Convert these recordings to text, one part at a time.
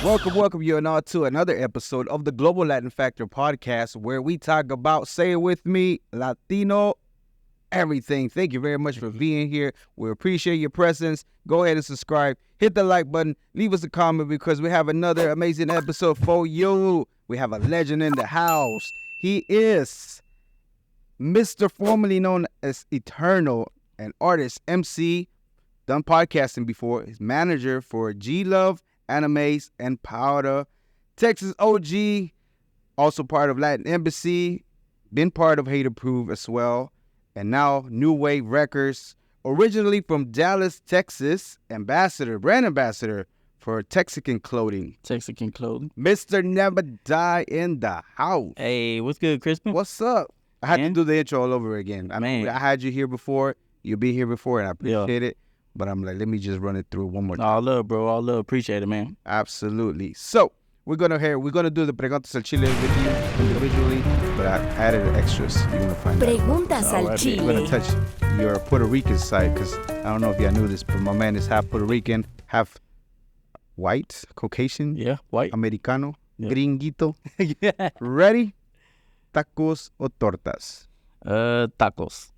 Welcome you and all to another episode of the Global Latin Factor podcast, where we talk about, say it with me, Latino everything. Thank you very much for being here. We appreciate your presence. Go ahead and subscribe. Hit the like button. Leave us a comment because we have another amazing episode for you. We have a legend in the house. He is Mr. formerly known as Eternal, an artist, MC, done podcasting before. He's manager for G-Love, Animes, and Powda. Texas OG, also part of Latin Embassy, been part of Hate Approved as well, and now Nuwave Records, originally from Dallas, Texas, brand ambassador for Texican Clothing. Mr. Neva Die in the house. Hey, what's good, Crispin? What's up? I had to do the intro all over again. I had you here before. You'll be here before, and I appreciate it. But I'm like, let me just run it through one more time. All love, bro. All love. Appreciate it, man. Absolutely. So we're gonna do the preguntas al chile with you individually, but I added extras. You're gonna find Preguntas out. al chile. We're gonna touch your Puerto Rican side because I don't know if y'all knew this, but my man is half Puerto Rican, half white, Caucasian, white, Americano, gringuito. yeah. Ready? Tacos o tortas? Tacos.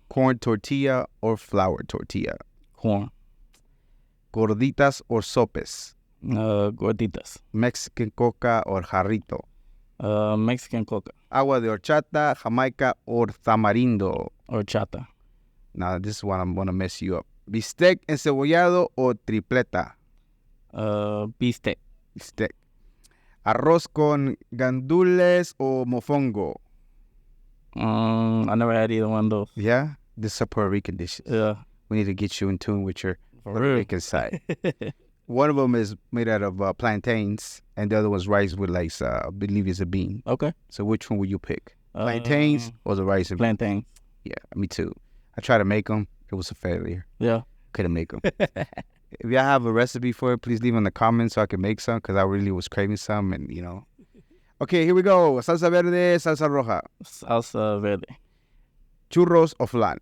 Corn tortilla or flour tortilla? Corn. Gorditas or sopes? Gorditas. Mexican coca or jarrito? Mexican coca. Agua de horchata, Jamaica, or tamarindo? Horchata. Now, this is one I'm going to mess you up. Bistec encebollado or tripleta? Bistec. Bistec. Arroz con gandules or mofongo? I never had either one of those. Yeah? This is a Puerto Rican dish. Yeah. We need to get you in tune with your Puerto Rican side. One of them is made out of plantains, and the other one's rice with, like, I believe it's a bean. Okay. So which one would you pick? Plantains or the rice and beans? Plantains. Yeah, me too. I tried to make them. It was a failure. Yeah. Couldn't make them. If y'all have a recipe for it, please leave in the comments so I can make some, because I really was craving some, and, you know. Okay, here we go. Salsa verde, salsa roja. Salsa verde. Churros o flan?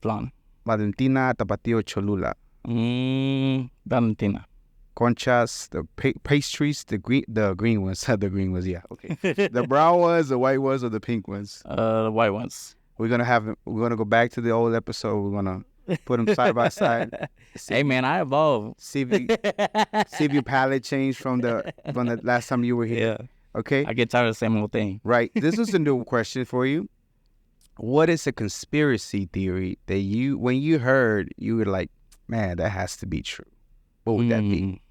Flan. Valentina, tapatio, cholula. Valentina. Conchas, the pastries, the green ones. The green ones, yeah. Okay. The brown ones, the white ones, or the pink ones? The white ones. We're gonna go back to the old episode. We're gonna put them side by side. Hey man, I evolved. See if your palate changed from the last time you were here. Yeah. Okay. I get tired of the same old thing. Right. This is a new question for you. What is a conspiracy theory that when you heard, you were like, man, that has to be true? What would that be?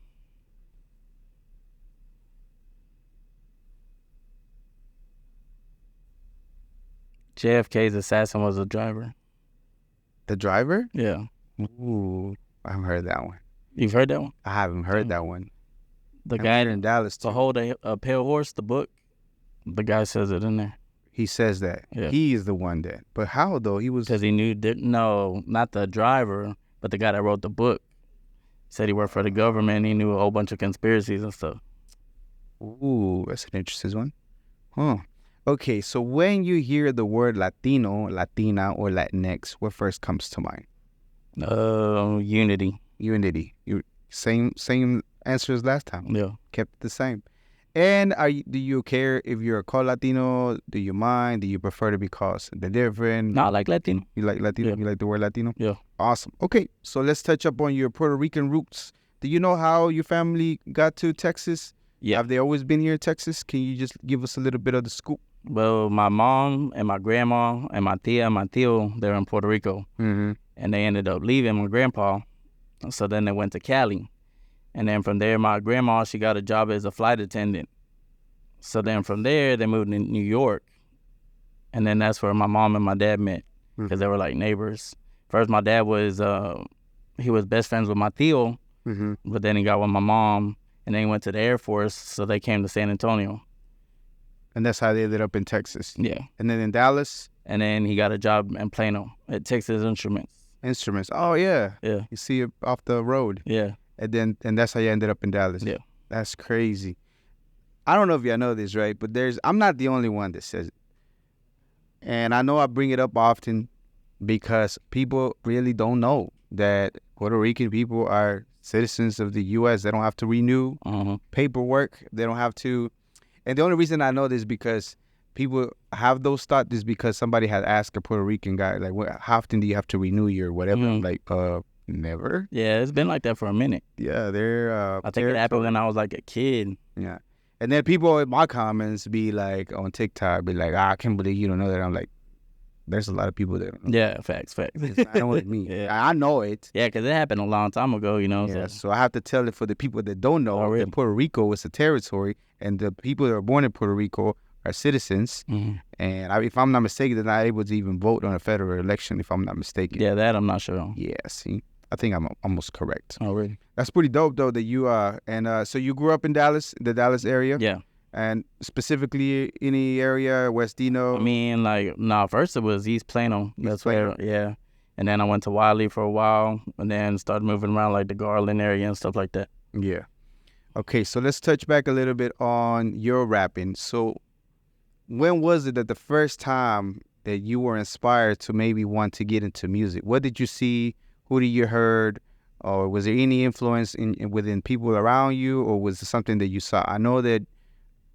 JFK's assassin was a driver. The driver? Yeah. Ooh, I haven't heard that one. You've heard that one? I haven't heard that one. The guy in Dallas too. To hold a pale horse, the book, the guy says it in there. He says that. Yeah. He is the one that. But how, though? He was... Because he knew... No, not the driver, but the guy that wrote the book. Said he worked for the government. He knew a whole bunch of conspiracies and stuff. Ooh, that's an interesting one. Huh. Okay, so when you hear the word Latino, Latina, or Latinx, what first comes to mind? Unity. Unity. Same answer as last time. Yeah. Kept it the same. And do you care if you're called Latino? Do you mind? Do you prefer to be called something different? No, I like Latino. You like Latino? Yeah. You like the word Latino? Yeah. Awesome. Okay, so let's touch up on your Puerto Rican roots. Do you know how your family got to Texas? Yeah. Have they always been here in Texas? Can you just give us a little bit of the scoop? Well, my mom and my grandma and my tia and my tío, they're in Puerto Rico. Mm-hmm. And they ended up leaving my grandpa. So then they went to Cali. And then from there, my grandma, she got a job as a flight attendant. So then from there, they moved to New York. And then that's where my mom and my dad met, because they were like neighbors. First, my dad was, he was best friends with my tío, but then he got with my mom, and then he went to the Air Force, so they came to San Antonio. And that's how they ended up in Texas. Yeah. And then in Dallas? And then he got a job in Plano at Texas Instruments. Instruments. Oh, yeah. Yeah. You see it off the road. Yeah. And that's how you ended up in Dallas. Yeah. That's crazy. I don't know if y'all know this, right? But I'm not the only one that says it. And I know I bring it up often because people really don't know that Puerto Rican people are citizens of the U.S. They don't have to renew paperwork. They don't have to. And the only reason I know this is because people have those thoughts is because somebody had asked a Puerto Rican guy, like, how often do you have to renew your whatever? I'm like, never. Yeah, it's been like that for a minute. Yeah, they're. I think it happened when I was like a kid. Yeah. And then people in my comments be like, on TikTok, be like, I can't believe you don't know that. I'm like, there's a lot of people that don't know. Yeah, facts. I know what it means. Yeah. I know it. Yeah, because it happened a long time ago, you know. Yeah, so I have to tell it for the people that don't know really? that Puerto Rico is a territory, and the people that are born in Puerto Rico are citizens. And if I'm not mistaken, they're not able to even vote on a federal election, if I'm not mistaken. Yeah, that I'm not sure on. Yeah, see, I think I'm almost correct. Oh, really? That's pretty dope, though, that you so you grew up in Dallas, the Dallas area? Yeah. And specifically any area, Westino? I mean, like, first it was East Plano. That's where, yeah. And then I went to Wiley for a while, and then started moving around like the Garland area and stuff like that. Yeah. Okay, so let's touch back a little bit on your rapping. So when was it that the first time that you were inspired to maybe want to get into music? What did you see? Who did you heard? Or was there any influence within people around you, or was it something that you saw? I know that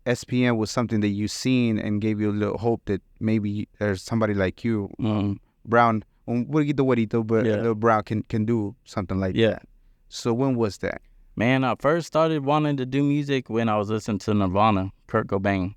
SPM was something that you seen and gave you a little hope that maybe there's somebody like you, Brown, little Brown can do something like that. So when was that? Man, I first started wanting to do music when I was listening to Nirvana, Kurt Cobain.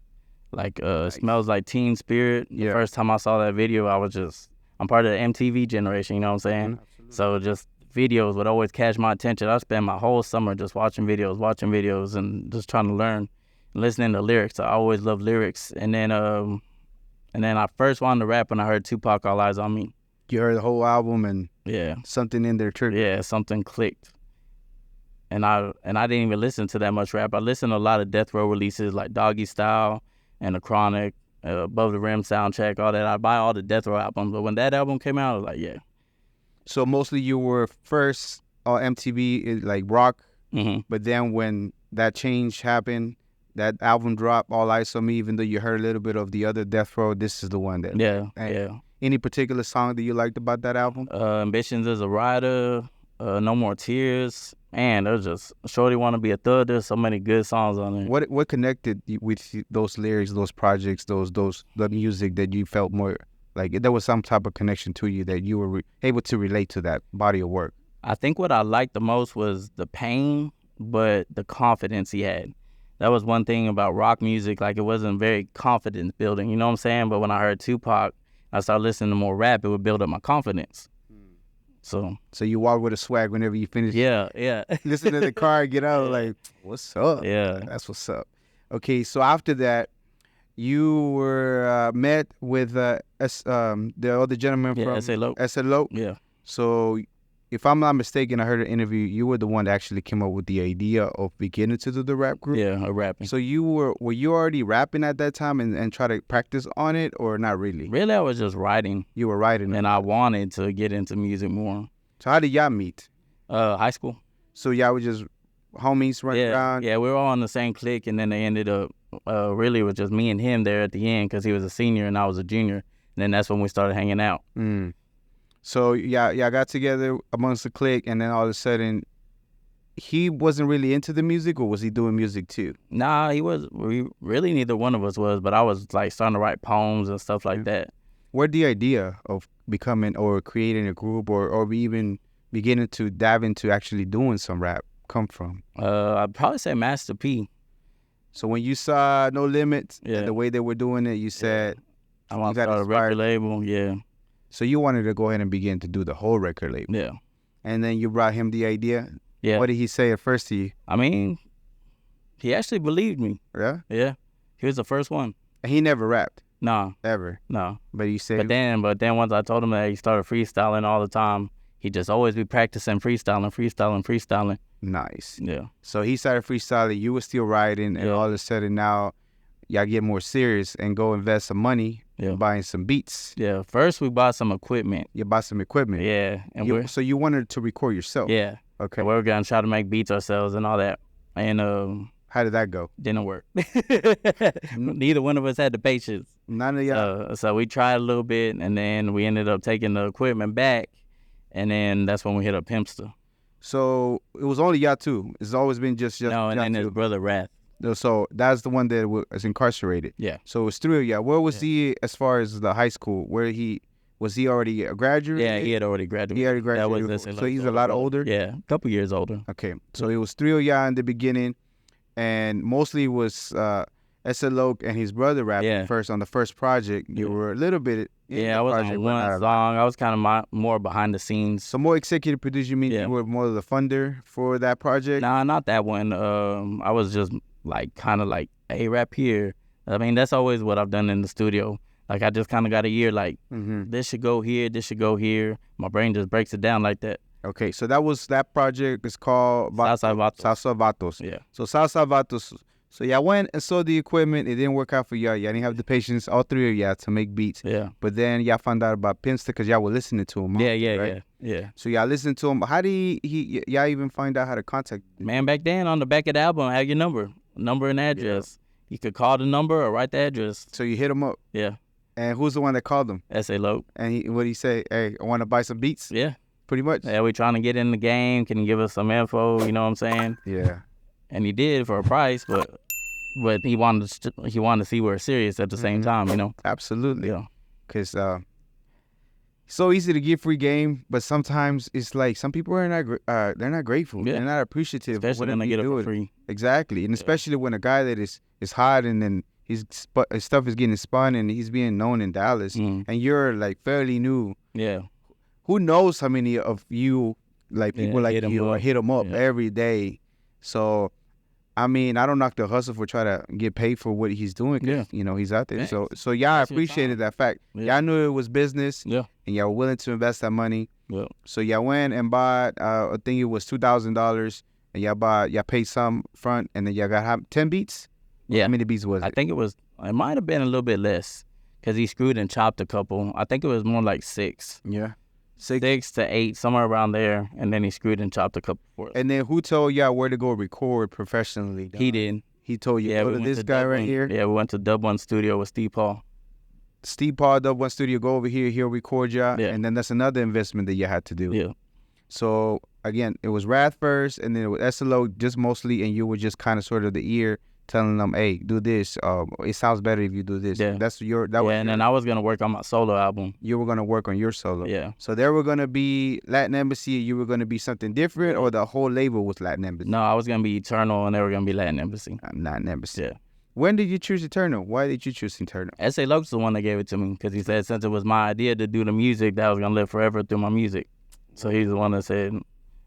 Like, nice. Smells Like Teen Spirit. The first time I saw that video, I'm part of the MTV generation, you know what I'm saying? So just videos would always catch my attention. I spent my whole summer just watching videos and just trying to learn. Listening to lyrics. I always loved lyrics. And then I first wanted to rap when I heard Tupac, All Eyes on Me. You heard the whole album and something in there triggered. Yeah, something clicked. And I didn't even listen to that much rap. I listened to a lot of Death Row releases like Doggy Style and The Chronic, Above the Rim soundtrack, all that. I buy all the Death Row albums. But when that album came out, I was like, yeah. So mostly you were first on MTV, like rock, but then when that change happened, that album dropped, All Eyes on Me, even though you heard a little bit of the other Death Row, this is the one that... Yeah. Any particular song that you liked about that album? Ambitions as a Rider, No More Tears. Man, there's just Shorty Wanna Be a Thug. There's so many good songs on there. What connected with those lyrics, those projects, the music that you felt more... Like, there was some type of connection to you that you were able to relate to that body of work? I think what I liked the most was the pain, but the confidence he had. That was one thing about rock music, like it wasn't very confidence building, you know what I'm saying? But when I heard Tupac, I started listening to more rap, it would build up my confidence. So you walk with a swag whenever you finish. Yeah. Listen to the car, get out, like, what's up? Yeah. That's what's up. Okay, so after that, you were met with the other gentleman from SLO. Yeah. So if I'm not mistaken, I heard an interview, you were the one that actually came up with the idea of beginning to do the rap group? Yeah, rapping. So were you already rapping at that time and try to practice on it, or not really? Really, I was just writing. You were writing? And I wanted to get into music more. So how did y'all meet? High school. So y'all were just homies running around? Yeah, we were all in the same clique, and then they ended up, really it was just me and him there at the end because he was a senior and I was a junior. And then that's when we started hanging out. So y'all got together amongst the clique, and then all of a sudden, he wasn't really into the music, or was he doing music too? Nah, really neither one of us was, but I was like starting to write poems and stuff like that. Where'd the idea of becoming or creating a group or even beginning to dive into actually doing some rap come from? I'd probably say Master P. So when you saw No Limits and the way they were doing it, you said, I want to start a record label, So you wanted to go ahead and begin to do the whole record label. Yeah. And then you brought him the idea? Yeah. What did he say at first to you? I mean, he actually believed me. Yeah? Yeah. He was the first one. And he never rapped? No. Ever? No. But you said... But then once I told him that he started freestyling all the time, he'd just always be practicing freestyling. Nice. Yeah. So he started freestyling, you were still writing, and all of a sudden now y'all get more serious and go invest some money buying some beats. Yeah. First we bought some equipment. You bought some equipment? Yeah. And so you wanted to record yourself? Yeah. Okay. And we were going to try to make beats ourselves and all that. And how did that go? Didn't work. Neither one of us had the patience. None of y'all? So we tried a little bit, and then we ended up taking the equipment back, and then that's when we hit up Pimpster. So it was only y'all two. It's always been just No, and y'all then his two. brother Wrath. So that's the one that was incarcerated. Yeah. So it was three of y'all. Where was he as far as the high school? Was he already a graduate? Yeah, he had already graduated. He already graduated. That was So he's a lot older. Yeah, a couple years older. Okay. So it was three of y'all in the beginning, and mostly it was SLO and his brother rapping first on the first project. You were a little bit. I was on one song. I was kind of more behind the scenes. So more executive producer, you mean you were more of the funder for that project? Nah, not that one. I was just like kind of like, hey, rap here. I mean, that's always what I've done in the studio. Like I just kind of got a year like, this should go here, this should go here. My brain just breaks it down like that. Okay, so that project is called Salsa Vatos. Salsa Vatos. Yeah. So Salsa Vatos. So y'all went and saw the equipment. It didn't work out for y'all. Y'all didn't have the patience, all three of y'all, to make beats. Yeah. But then y'all found out about Pinsta because y'all were listening to him. Yeah. So y'all listened to him. How did y'all even find out how to contact him? Man, back then on the back of the album, I had your number and address. Yeah. You could call the number or write the address. So you hit him up. Yeah. And who's the one that called him? SLO. And what did he say? Hey, I want to buy some beats? Yeah. Pretty much? Yeah, we trying to get in the game. Can you give us some info? You know what I'm saying? Yeah. And he did for a price, but he wanted to see we're serious at the same time, you know? Absolutely. Yeah. Because it's so easy to give free game, but sometimes it's like some people are they're not grateful. Yeah. They're not appreciative. Especially when they get it for free. Exactly. And especially when a guy that is hot and then his stuff is getting spun and he's being known in Dallas and you're like fairly new. Yeah. Who knows how many of you, like people like you, hit him up every day. So, I mean, I don't knock the hustle for trying to get paid for what he's doing. You know, he's out there. Yeah. So y'all appreciated that fact. Yeah. Y'all knew it was business. Yeah. And y'all were willing to invest that money. Yeah. So y'all went and bought, I think it was $2,000, and y'all paid some front, and then y'all got 10 beats? Yeah. How many beats was it? I think it might have been a little bit less because he screwed and chopped a couple. I think it was more like 6. Yeah. 6 to 8, somewhere around there, and then he screwed and chopped a couple for us. And then who told y'all where to go record professionally? He did. He told you, go to this guy right here? Yeah, we went to Dub One Studio with Steve Paul. Steve Paul, Dub One Studio, go over here, he'll record y'all. Yeah. And then that's another investment that you had to do. Yeah. So, again, it was Wrath first, and then it was SLO just mostly, and you were just kind of sort of the ear telling them, hey, do this. It sounds better if you do this. Yeah. And then I was going to work on my solo album. You were going to work on your solo. Yeah. So there were going to be Latin Embassy, you were going to be something different, or the whole label was Latin Embassy? No, I was going to be Eternal, and they were going to be Latin Embassy. Latin Embassy. Yeah. When did you choose Eternal? Why did you choose Eternal? S.A. Loke's the one that gave it to me because he said since it was my idea to do the music, that I was going to live forever through my music. So he's the one that said,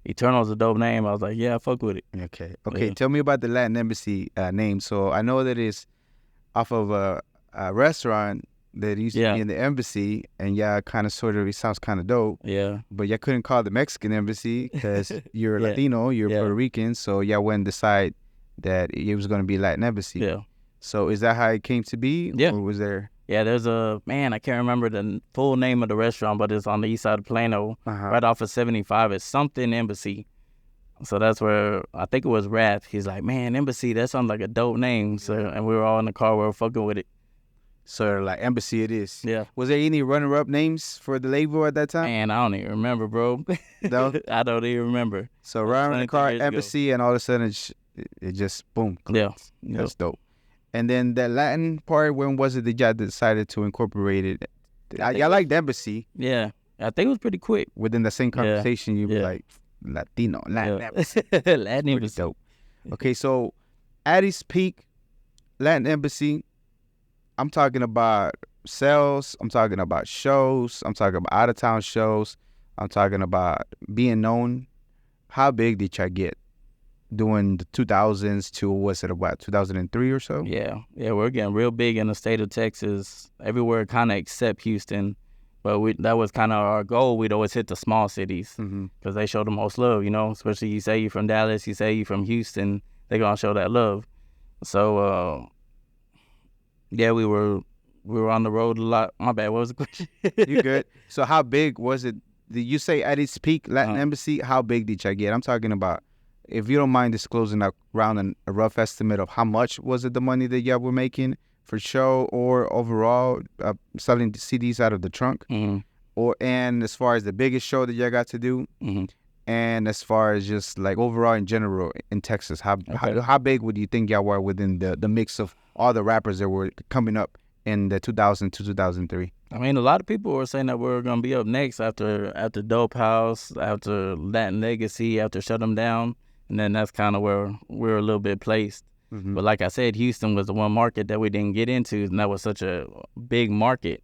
Eternal's a dope name. I was like, yeah, fuck with it. Okay. Yeah. Tell me about the Latin Embassy name. So I know that it's off of a restaurant that used to be in the embassy, and y'all kind of sort of, it sounds kind of dope. Yeah. But y'all couldn't call it the Mexican embassy because you're Latino, you're Puerto Rican, so y'all went and decide that it was going to be Latin Embassy. Yeah. So is that how it came to be? Yeah. Or was there? Yeah, there's I can't remember the full name of the restaurant, but it's on the east side of Plano, right off of 75. It's something Embassy. So that's where, I think it was Wrath. He's like, man, Embassy, that sounds like a dope name. So, and we were all in the car, we were fucking with it. So like Embassy it is. Yeah. Was there any runner-up names for the label at that time? Man, I don't even remember, bro. No? I don't even remember. So around in the car, Embassy, and all of a sudden it just, boom. Yeah. That's dope. And then the Latin part, when was it that y'all decided to incorporate it? Y'all liked Embassy. Yeah. I think it was pretty quick. Within the same conversation, you were like, Latino, Latin Embassy. Latin Embassy. Dope. Okay, so at its peak, Latin Embassy, I'm talking about sales, I'm talking about shows, I'm talking about out-of-town shows, I'm talking about being known. How big did y'all get? Doing the 2000s to, was it about 2003 or so? Yeah, we're getting real big in the state of Texas, everywhere kind of except Houston. But that was kind of our goal. We'd always hit the small cities because they show the most love, you know, especially you say you're from Dallas, you say you're from Houston, they're going to show that love. So, we were on the road a lot. My bad, what was the question? You good. So how big was it? Did you say at its peak, Latin Embassy, how big did y'all get? I'm talking about, if you don't mind disclosing around a rough estimate of how much was it the money that y'all were making for show or overall selling the CDs out of the trunk, and as far as the biggest show that y'all got to do, And as far as just like overall in general in Texas, Okay. how big would you think y'all were within the mix of all the rappers that were coming up in the 2000 to 2003? I mean, a lot of people were saying that we were gonna be up next after Dope House, after Latin Legacy, after Shut 'Em Down, and then that's kind of where we're a little bit placed. Mm-hmm. But like I said, Houston was the one market that we didn't get into, and that was such a big market.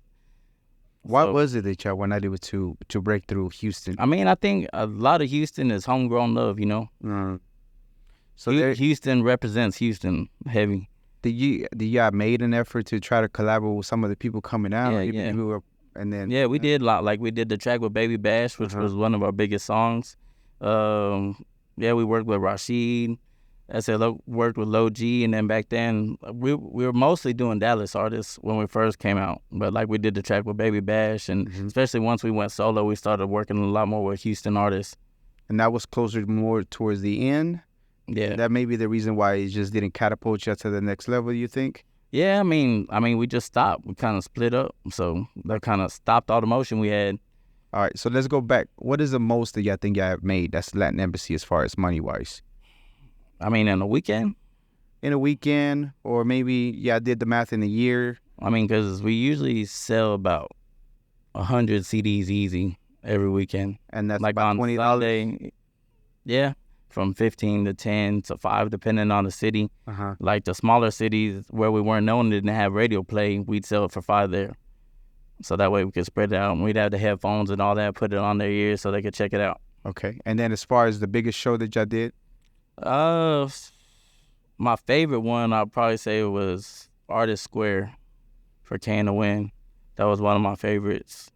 What was it that y'all were not able to break through Houston? I mean, I think a lot of Houston is homegrown love, you know. So Houston represents Houston heavy. did y'all made an effort to try to collaborate with some of the people coming out? Yeah. And then We did a lot. Like we did the track with Baby Bash, which was one of our biggest songs. We worked with Rashid. I said worked with Low G, and then back then we were mostly doing Dallas artists when we first came out. But like we did the track with Baby Bash, and especially once we went solo, we started working a lot more with Houston artists. And that was closer more towards the end. Yeah, that may be the reason why it just didn't catapult you to the next level. You think? Yeah, I mean, we just stopped. We kind of split up, so that kind of stopped all the motion we had. All right, so let's go back. What is the most that y'all think y'all have made? That's Latin Embassy as far as money wise. I mean, in a weekend. In a weekend, or maybe y'all did the math in a year. I mean, because we usually sell about 100 CDs easy every weekend, and that's like about on $20. Sunday. Yeah. From 15 to 10 to 5, depending on the city. Like the smaller cities where we weren't known, didn't have radio play, we'd sell it for 5 there. So that way we could spread it out. And we'd have the headphones and all that, put it on their ears so they could check it out. Okay. And then as far as the biggest show that y'all did? My favorite one, I'd probably say was Artist Square for Can to Win. That was one of my favorites.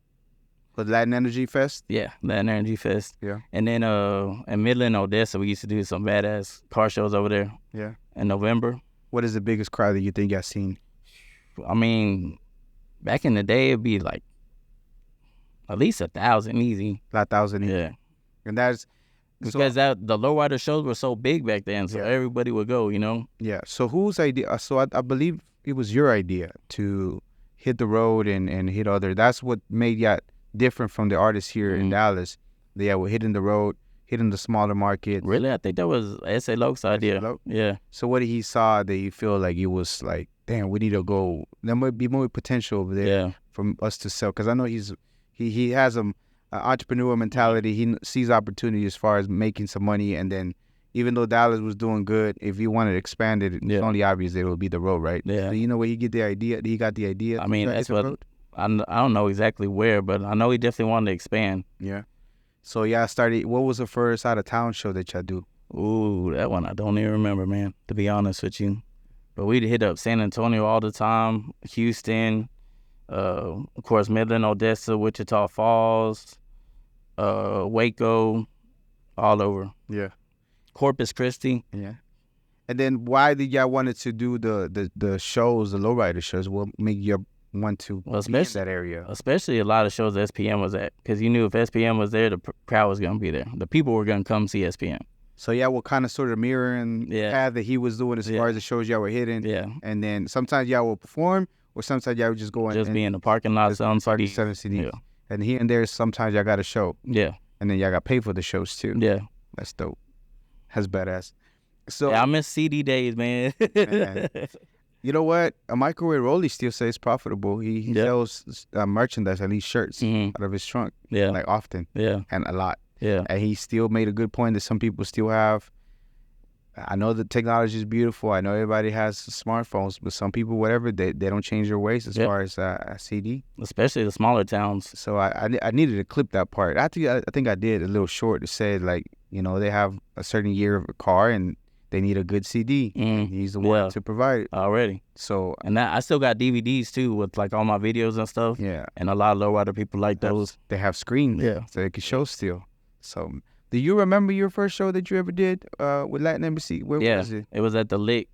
The Latin Energy Fest? Yeah, Latin Energy Fest. Yeah. And then in Midland, Odessa, we used to do some badass car shows over there. Yeah. In November. What is the biggest crowd that you think y'all seen? I mean, back in the day, it'd be like at least 1,000 easy. 1,000 easy. Yeah. And that's because the lowrider shows were so big back then, so everybody would go, you know? Yeah. So whose idea? So I believe it was your idea to hit the road and hit other. That's what made y'all different from the artists here in Dallas. They were hitting the road, hitting the smaller market. Really? I think that was S.A. Loke's idea. Yeah. So what he saw that you feel like it was like, damn, we need to go. There might be more potential over there for us to sell. Because I know he has an entrepreneur mentality. He sees opportunity as far as making some money. And then even though Dallas was doing good, if he wanted to expand it, it's only obvious that it would be the road, right? Yeah. So you know where he get the idea? He got the idea? I mean, that's what... I don't know exactly where, but I know he definitely wanted to expand. Yeah. So y'all started, what was the first out-of-town show that y'all do? Ooh, that one I don't even remember, man, to be honest with you. But we'd hit up San Antonio all the time, Houston, of course, Midland, Odessa, Wichita Falls, Waco, all over. Yeah. Corpus Christi. Yeah. And then why did y'all wanted to do the shows, the lowrider shows? What made you want to be in that area? Especially a lot of shows SPM was at, because you knew if SPM was there, the crowd was going to be there. The people were going to come see SPM. So y'all were kind of sort of mirroring the path that he was doing as far as the shows y'all were hitting. Yeah. And then sometimes y'all will perform, or sometimes y'all would just go and be in the parking lot selling CDs. Yeah. And here and there, sometimes y'all got a show. Yeah. And then y'all got paid for the shows too. Yeah. That's dope. That's badass. So I miss CD days, man. You know what? A microwave rollie still says profitable. He sells merchandise, at least shirts, out of his trunk. Yeah. Like often. Yeah. And a lot. Yeah. And he still made a good point that some people still have. I know the technology is beautiful. I know everybody has smartphones, but some people, whatever, they don't change their ways as far as a CD. Especially the smaller towns. So I needed to clip that part. I think I did a little short that said, like, you know, they have a certain year of a car and they need a good CD. He's the one to provide it. Already. So and I still got DVDs too with like all my videos and stuff. Yeah. And a lot of lowrider people like those. They have screens. Yeah. So they can show still. So do you remember your first show that you ever did with Latin Embassy? Where was it? It was at the Lick.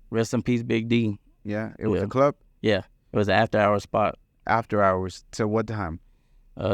Rest in peace, Big D. Yeah. It was a club? Yeah. It was an after-hour spot. After hours. So what time?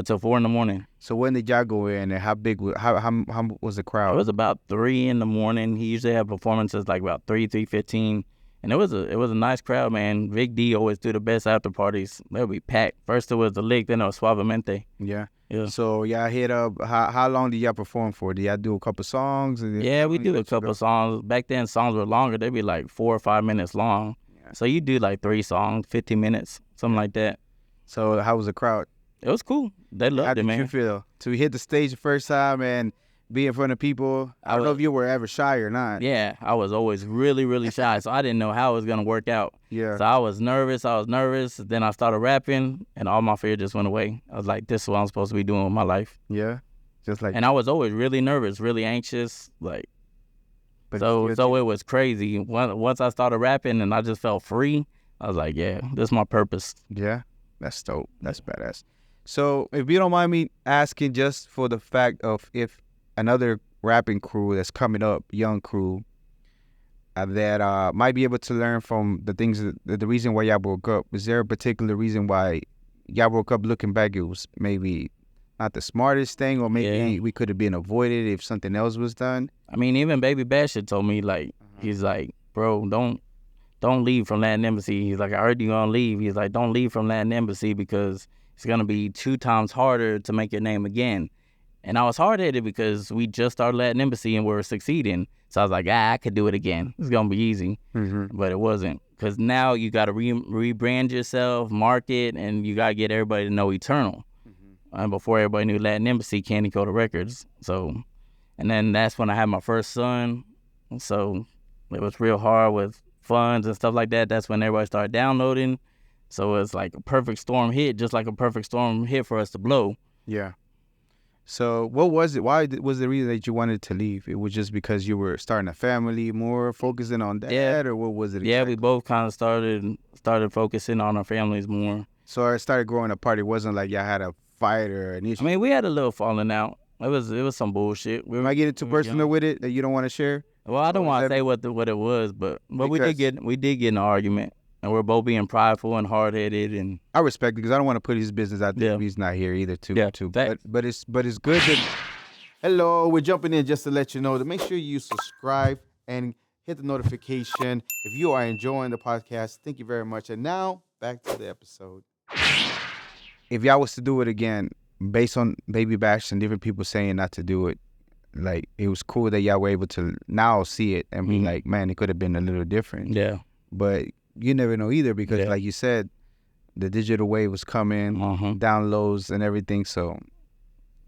Till 4 a.m. So when did y'all go in, and how big how was the crowd? It was about 3 a.m. He usually had performances like about 3:15, and it was a nice crowd, man. Big D always do the best after parties. They'll be packed. First it was the Lick, then it was Suavemente. Yeah. Yeah. So y'all hit up. How long did y'all perform for? Did y'all do a couple songs? Yeah, we did a couple songs. Back then, songs were longer. They'd be like 4 or 5 minutes long. Yeah. So you do like 3 songs, 15 minutes, something like that. So how was the crowd? It was cool. They loved How it, did man. you feel to hit the stage the first time and be in front of people? I don't know if you were ever shy or not. Yeah, I was always really, really shy, so I didn't know how it was gonna work out. Yeah. So I was nervous. Then I started rapping, and all my fear just went away. I was like, "This is what I'm supposed to be doing with my life." Yeah. Just like. And I was always really nervous, really anxious, like. So it was crazy. Once I started rapping and I just felt free, I was like, "Yeah, this is my purpose." Yeah, that's dope. That's badass. So if you don't mind me asking, just for the fact of if another rapping crew that's coming up, young crew, that might be able to learn from the things, the reason why y'all broke up, is there a particular reason why y'all broke up? Looking back, it was maybe not the smartest thing, or maybe we could have been avoided if something else was done? I mean, even Baby Bash had told me, like, he's like, "Bro, don't leave from Latin Embassy." He's like, "I heard you gonna leave." He's like, "Don't leave from Latin Embassy because it's gonna be 2 times harder to make your name again." And I was hard-headed because we just started Latin Embassy and we were succeeding. So I was like, I could do it again. It's going to be easy. Mm-hmm. But it wasn't. Because now you got to rebrand yourself, market, and you got to get everybody to know Eternal. Mm-hmm. And before everybody knew Latin Embassy, Candy Coated Records. So, and then that's when I had my first son. So it was real hard with funds and stuff like that. That's when everybody started downloading. So it's like a perfect storm hit, just like a perfect storm hit for us to blow. Yeah. So what was it? Why was the reason that you wanted to leave? It was just because you were starting a family, more focusing on that, or what was it exactly? Yeah, we both kind of started focusing on our families more. So it started growing apart. It wasn't like y'all had a fight or an issue. I mean, we had a little falling out. It was some bullshit. Am I getting too personal with it that you don't want to share? Well, I don't want to say what it was, but we did get in an argument. And we're both being prideful and hard-headed, and I respect it because I don't want to put his business out there. He's not here either, too. Yeah, but it's good that. Hello, we're jumping in just to let you know to make sure you subscribe and hit the notification if you are enjoying the podcast. Thank you very much. And now back to the episode. If y'all was to do it again, based on Baby Bash and different people saying not to do it, like it was cool that y'all were able to now see it and be like, man, it could have been a little different. Yeah, but. You never know either because, like you said, the digital wave was coming, downloads and everything. So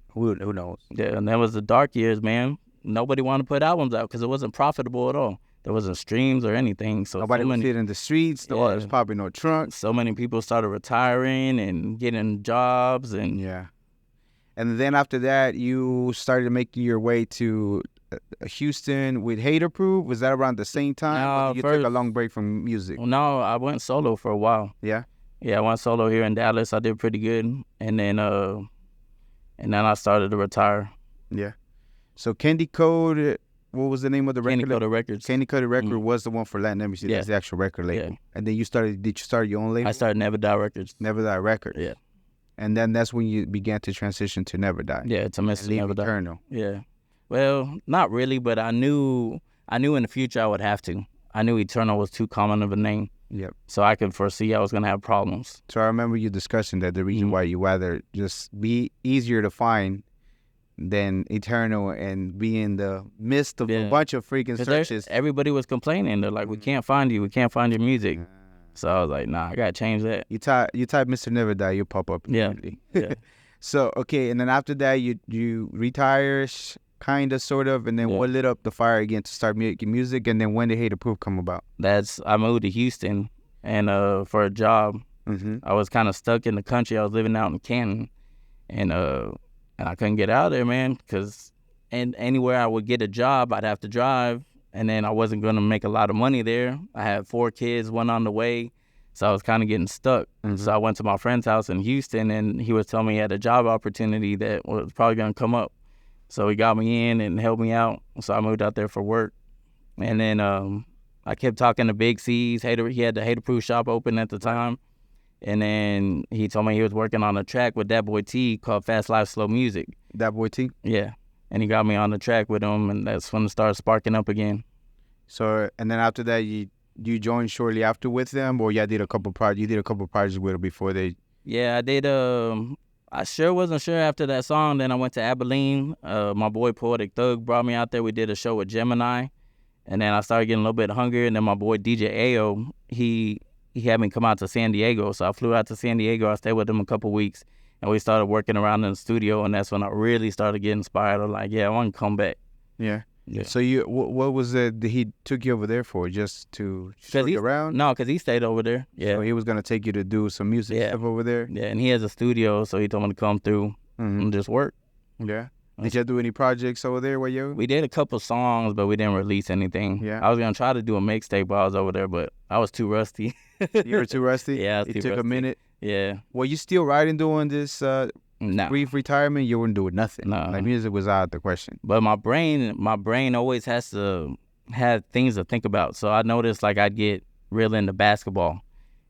who knows? Yeah, and that was the dark years, man. Nobody wanted to put albums out because it wasn't profitable at all. There wasn't streams or anything. So nobody was hitting the streets. There was probably no trunks. So many people started retiring and getting jobs and And then after that, you started making your way to Houston with Hater Proof. Was that around the same time? You took a long break from music? Well, no, I went solo for a while. Yeah? Yeah, I went solo here in Dallas. I did pretty good. And then I started to retire. Yeah. So Candy Code, what was the name of the record? Candy Coated Records. Candy Coated Record was the one for Latin Embassy. That's the actual record label. Yeah. And then did you start your own label? I started Neva Die Records. Neva Die Records. Yeah. And then that's when you began to transition to Neva Die. Yeah, to Mr. Neva Die. Eternal. Yeah. Well, not really, but I knew in the future I would have to. I knew Eternal was too common of a name. Yep. So I could foresee I was going to have problems. So I remember you discussing that the reason why you rather just be easier to find than Eternal and be in the midst of a bunch of freaking searches. Everybody was complaining. They're like, we can't find you. We can't find your music. So I was like, nah, I got to change that. You type Mr. Neva Die, you pop up immediately. Yeah. So, okay, and then after that, you retire, kind of, sort of, and then what lit up the fire again to start making music, and then when did Hater Proof come about? I moved to Houston and for a job. I was kind of stuck in the country. I was living out in Canton, and I couldn't get out of there, man, because anywhere I would get a job, I'd have to drive. And then I wasn't going to make a lot of money there. I had 4 kids, one on the way. So I was kind of getting stuck. So I went to my friend's house in Houston, and he was telling me he had a job opportunity that was probably going to come up. So he got me in and helped me out. So I moved out there for work. And then I kept talking to Big C's. He had the Hater Proof shop open at the time. And then he told me he was working on a track with that boy T called Fast Life, Slow Music. That boy T? Yeah. And he got me on the track with him, and that's when it started sparking up again. So, and then after that, you joined shortly after with them, or you did a couple projects with them before they? Yeah, I did. I sure wasn't sure after that song. Then I went to Abilene. My boy Poetic Thug brought me out there. We did a show with Gemini. And then I started getting a little bit hungry. And then my boy DJ Ao, he had me come out to San Diego. So I flew out to San Diego. I stayed with him a couple weeks. And we started working around in the studio. And that's when I really started getting inspired. I'm like, yeah, I want to come back. Yeah. Yeah. So what was it that he took you over there for? Just to show you around? No, because he stayed over there. Yeah. So he was going to take you to do some music stuff over there? Yeah, and he has a studio, so he told me to come through and just work. Yeah. Did you do any projects over there while you? We did a couple songs, but we didn't release anything. Yeah. I was going to try to do a mixtape while I was over there, but I was too rusty. You were too rusty? Yeah, It took a minute? Yeah. Were you still writing during this brief retirement? You weren't doing nothing? No. Like music was out of the question? But my brain always has to have things to think about. So I noticed like I'd get real into basketball.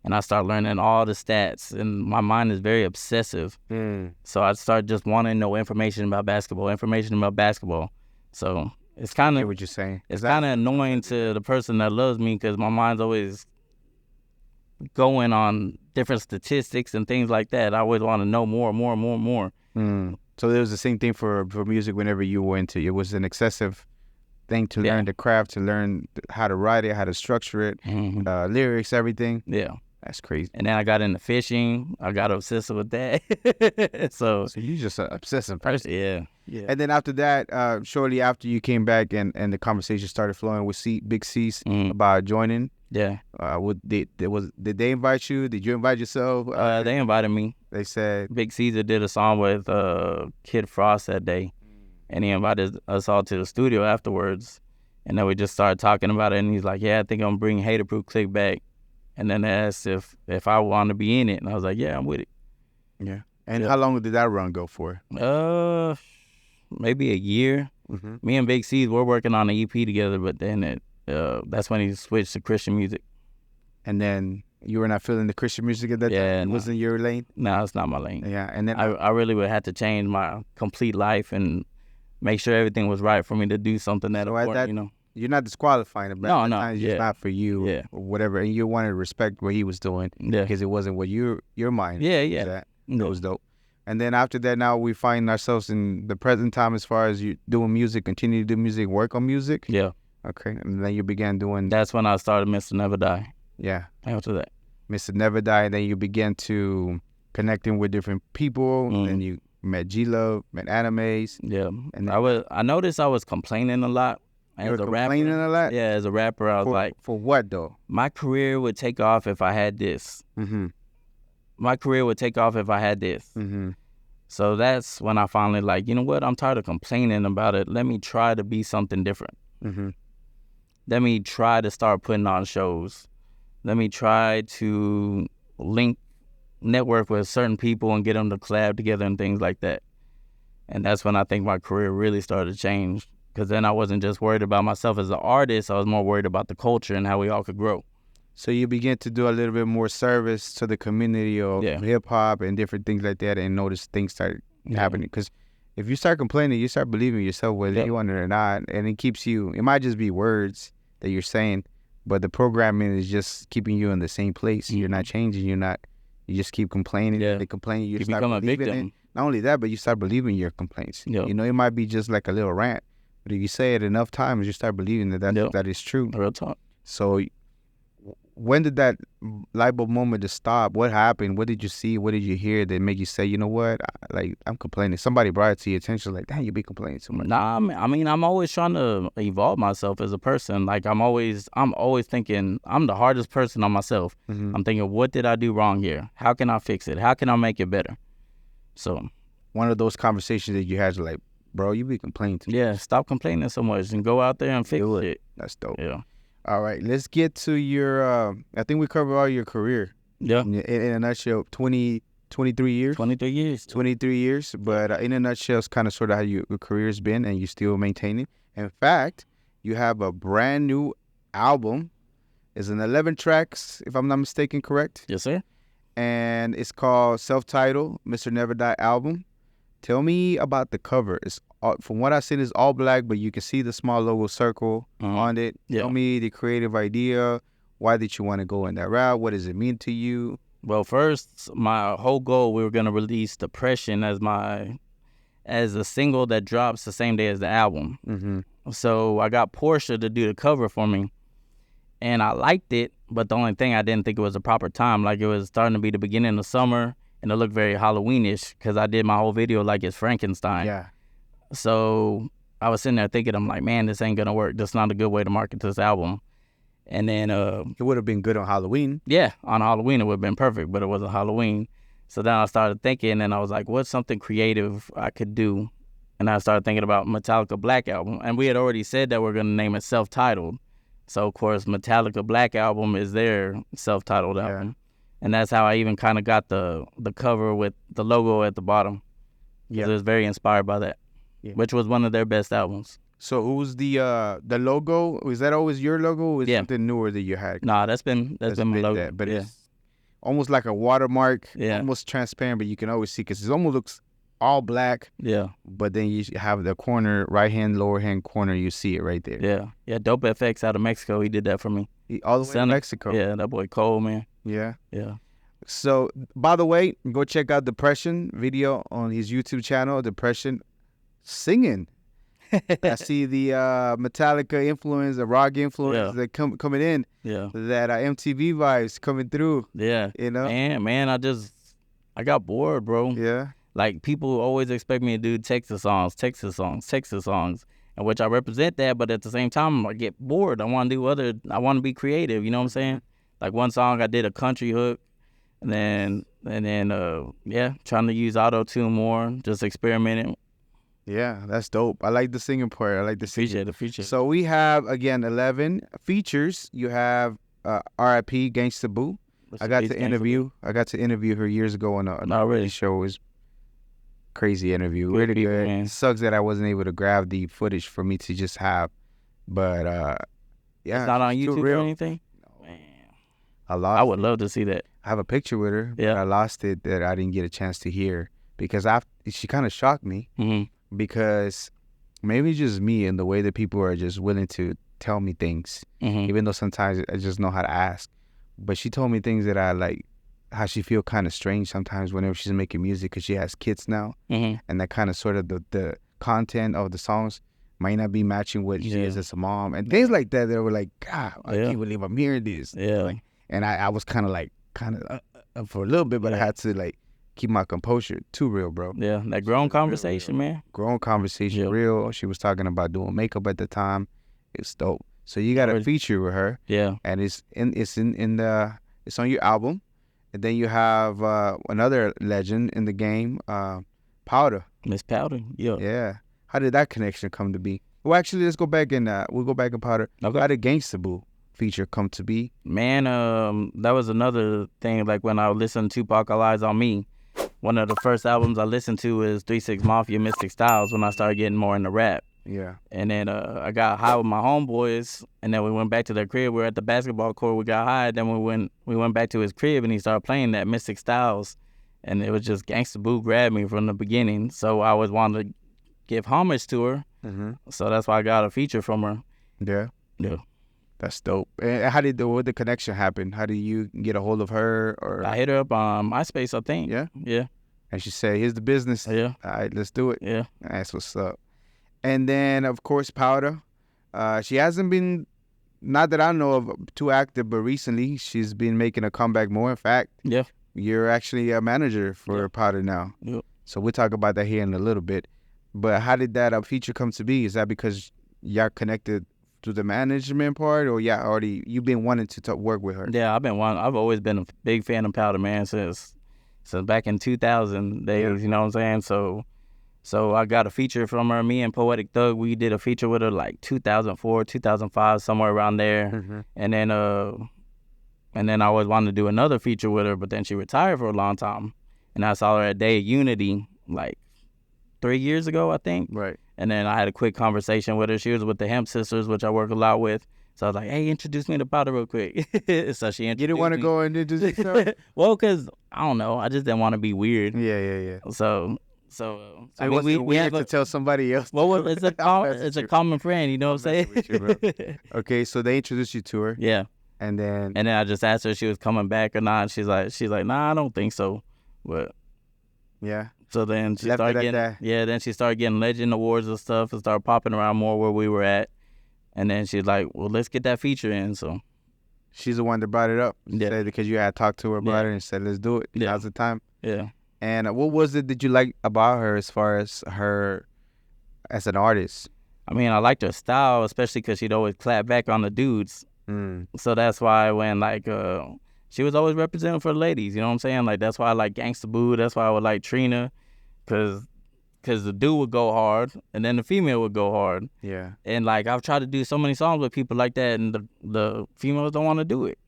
And I start learning all the stats, and my mind is very obsessive. So I start just wanting to know information about basketball. So it's kind of what you're saying. It's kind of annoying to the person that loves me because my mind's always going on different statistics and things like that. I always want to know more. So it was the same thing for music whenever you went to. It was an excessive thing to learn the craft, to learn how to write it, how to structure it, lyrics, everything. Yeah. That's crazy. And then I got into fishing. I got obsessed with that. so you're just an obsessive person. Yeah. And then after that, shortly after you came back and the conversation started flowing with Big C's about joining. Yeah. Did they invite you? Did you invite yourself? They invited me. They said Big Caesar did a song with Kid Frost that day, and he invited us all to the studio afterwards. And then we just started talking about it, and he's like, "Yeah, I think I'm bringing Hater Proof Click back." And then they asked if I wanted to be in it, and I was like, "Yeah, I'm with it." Yeah. And how long did that run go for? Maybe a year. Me and Big C's were working on an EP together, but then that's when he switched to Christian music. And then you were not feeling the Christian music at that time? It wasn't your lane? No, it's not my lane. Yeah. And then I really would have to change my complete life and make sure everything was right for me to do something that important, you know. You're not disqualifying it, but no, it's just not for you or whatever. And you wanted to respect what he was doing because it wasn't what your mind was at. It was dope. And then after that, now we find ourselves in the present time as far as you doing music, continue to do music, work on music. Yeah. Okay. And then you began doing... That's when I started Mr. Never Die. Yeah. After that. Mr. Never Die. And then you began to connecting with different people. And then you met G-Love, met Animes. Yeah. And I noticed I was complaining a lot. You were complaining a lot? Yeah, as a rapper, I was like... For what, though? My career would take off if I had this. My career would take off if I had this. So that's when I finally like, you know what? I'm tired of complaining about it. Let me try to be something different. Let me try to start putting on shows. Let me try to network with certain people and get them to collab together and things like that. And that's when I think my career really started to change. Because then I wasn't just worried about myself as an artist. I was more worried about the culture and how we all could grow. So you begin to do a little bit more service to the community of hip-hop and different things like that, and notice things start happening. Because if you start complaining, you start believing yourself, whether you want it or not, and it keeps you... It might just be words that you're saying, but the programming is just keeping you in the same place. You're not changing. You just keep complaining. They complain. You start become a believing victim. it. Not only that, but you start believing your complaints. You know, it might be just like a little rant, but if you say it enough times, you start believing that is true. Real talk. So when did that light bulb moment just stop? What happened? What did you see? What did you hear that made you say, you know what? I'm complaining. Somebody brought it to your attention, like, damn, you be complaining too much. Nah, I mean, I'm always trying to evolve myself as a person. Like, I'm always thinking I'm the hardest person on myself. I'm thinking, what did I do wrong here? How can I fix it? How can I make it better? So one of those conversations that you had, like, bro, you be complaining too much. Yeah, stop complaining so much and go out there and fix it. That's dope. Yeah. All right, let's get to your, I think we covered all your career. Yeah. In a nutshell, 23 years? 23 years. 23 years, but in a nutshell, it's kind of sort of how your career's been, and you still maintain it. In fact, you have a brand new album. It's an 11 tracks, if I'm not mistaken, correct? Yes, sir. And it's called Self-Titled, Mr. Never Die Album. Tell me about the cover. It's from what I've seen, it's all black, but you can see the small logo circle on it. Tell me the creative idea. Why did you want to go in that route? What does it mean to you? Well, first, my whole goal, we were gonna release Depression as a single that drops the same day as the album. Mm-hmm. So I got Portia to do the cover for me, and I liked it. But the only thing, I didn't think it was the proper time. Like, it was starting to be the beginning of summer, and it looked very Halloweenish because I did my whole video like it's Frankenstein. Yeah. So I was sitting there thinking, I'm like, man, this ain't gonna work. This is not a good way to market this album. And then It would have been good on Halloween. yeah, on Halloween it would have been perfect, but it wasn't Halloween. So then I started thinking, and I was like, what's something creative I could do? And I started thinking about Metallica Black Album. And we had already said that we're going to name it self-titled. So, of course, Metallica Black Album is their self-titled album. And that's how I even kind of got the cover with the logo at the bottom. Yeah. It was very inspired by that, which was one of their best albums. So who's the logo? Was that always your logo, or was it something newer that you had? Nah, that's been my logo. That, but it's almost like a watermark, almost transparent, but you can always see because it almost looks all black. Yeah. But then you have the corner, right hand, lower hand corner, you see it right there. Yeah. Yeah, Dope FX out of Mexico, he did that for me. All the way to Mexico. Yeah, that boy Cole, man. Yeah. Yeah. So, by the way, go check out Depression video on his YouTube channel, Depression singing. I see the Metallica influence, the rock influence that coming in. Yeah. That MTV vibes coming through. Yeah. You know? And man, I got bored, bro. Yeah. Like, people always expect me to do Texas songs, and which I represent that, but at the same time, I get bored. I want to be creative, you know what I'm saying? Like, one song I did a country hook, and then trying to use auto-tune more, just experimenting. Yeah, that's dope. I like the singing part. I like the singing. Appreciate it. So we have, again, 11 features. You have R.I.P. Gangsta Boo. I got to interview her years ago on a show. It was crazy interview. Really good. It sucks that I wasn't able to grab the footage for me to just have. But yeah. It's not on YouTube or anything? No. Man. I would love to see that. I have a picture with her. Yeah. But I lost it that I didn't get a chance to hear because she kind of shocked me. Mm-hmm. Because maybe just me and the way that people are just willing to tell me things, even though sometimes I just know how to ask. But she told me things that I like, how she feel kind of strange sometimes whenever she's making music because she has kids now. And that kind of sort of the content of the songs might not be matching what she is as a mom. And things like that were like, God, I can't believe I'm hearing this. Yeah. Like, and I was kind of for a little bit, but I had to like, keep my composure. Too real, bro. Yeah, that grown conversation, man. Grown conversation, real. She was talking about doing makeup at the time. It's dope. So you got a feature with her. Yeah. And it's on your album. And then you have another legend in the game, Powda. Miss Powda. Yeah. Yeah. How did that connection come to be? Well, actually, let's go back and we'll go back in Powda. Okay. How did Gangsta Boo feature come to be? Man, that was another thing. Like, when I listened to Tupac, All Eyes on Me, one of the first albums I listened to is 3 6 Mafia, Mystic Styles, when I started getting more into rap. Yeah. And then I got high with my homeboys, and then we went back to their crib. We were at the basketball court. We got high. Then we went back to his crib, and he started playing that Mystic Styles, and it was just Gangsta Boo grabbed me from the beginning. So I always wanted to give homage to her. So that's why I got a feature from her. Yeah. Yeah. That's dope. And how did the connection happen? How did you get a hold of her? Or I hit her up on MySpace, I think. Yeah? Yeah. And she said, here's the business. Yeah. All right, let's do it. Yeah. That's what's up. And then, of course, Powda. She hasn't been, not that I know of, too active, but recently she's been making a comeback more. In fact, you're actually a manager for Powda now. Yep. So we'll talk about that here in a little bit. But how did that feature come to be? Is that because y'all connected to the management part, or you've been wanting to work with her? Yeah, I've always been a big fan of Powda, man, since back in 2000 days, you know what I'm saying? So I got a feature from her. Me and Poetic Thug, we did a feature with her like 2004, 2005, somewhere around there. And then I always wanted to do another feature with her, but then she retired for a long time. And I saw her at Day of Unity like 3 years ago, I think. Right. And then I had a quick conversation with her. She was with the Hemp Sisters, which I work a lot with. So I was like, hey, introduce me to Powda real quick. So she introduced me. You didn't want to go and introduce yourself? Well, because, I don't know, I just didn't want to be weird. Yeah. So I mean, we have to tell somebody else. Well, it's a common friend, you know what I'm saying? Okay, so they introduced you to her. Yeah. And then I just asked her if she was coming back or not. She's like, nah, I don't think so. But yeah. so then she Left it started at getting that. then she started getting legend awards and stuff and started popping around more where we were at. And then she's like, well, let's get that feature in. So She's the one that brought it up. Yeah. Said because you had talked to her about Yeah. it and said, let's do it. Yeah. Now's the time. yeah. And what was it that you liked about her as far as her as an artist? I mean, I liked her style, especially because she'd always clap back on the dudes. Mm. So that's why when she was always representing for the ladies, you know what I'm saying? Like that's why I like Gangsta Boo. That's why I would like Trina, because the dude would go hard and then the female would go hard. Yeah. And like I've tried to do so many songs with people like that, and the females don't want to do it.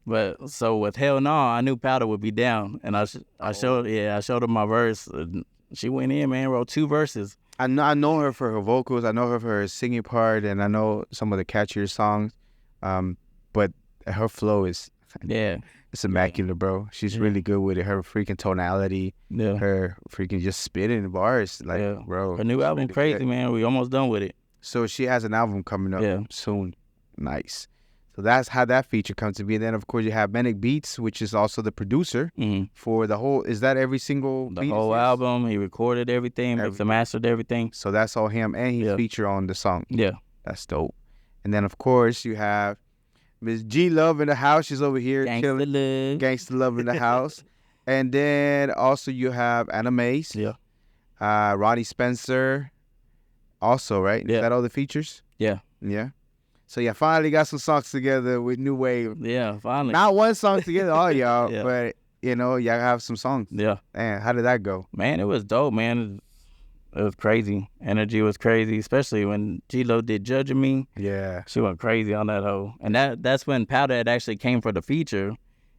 But so with Hell No, I knew Powda would be down, and I showed her my verse. And she went in, man, wrote 2 verses. I know her for her vocals. I know her for her singing part, and I know some of the catchier songs. But her flow is it's immaculate, bro. She's really good with it. Her freaking tonality, her freaking just spitting bars, like bro. Her new album, really crazy, good. man. We almost done with it. So she has an album coming up soon. Nice. So that's how that feature comes to be. And then of course you have Manic Beats, which is also the producer for the whole. Is that every single The beat? whole album. He recorded everything, mixed and mastered everything. So that's all him, and he's featured on the song. Yeah, that's dope. And then of course you have Miss G Love in the house. She's over here chilling. Gangsta Love in the house. And then also you have Anna Mace. Yeah. Ronnie Spencer. Also, right? Yeah. Is that all the features? Yeah. Yeah. So yeah, finally got some songs together with Nuwave. Yeah, finally. Not one song together, all y'all, Yeah. but you know, y'all have some songs. Yeah. Man, how did that go? Man, it was dope, man. It was crazy. Energy was crazy, especially when G-Lo did Judging Me. Yeah. She went crazy on that hoe. And that's when Powda had actually came for the feature,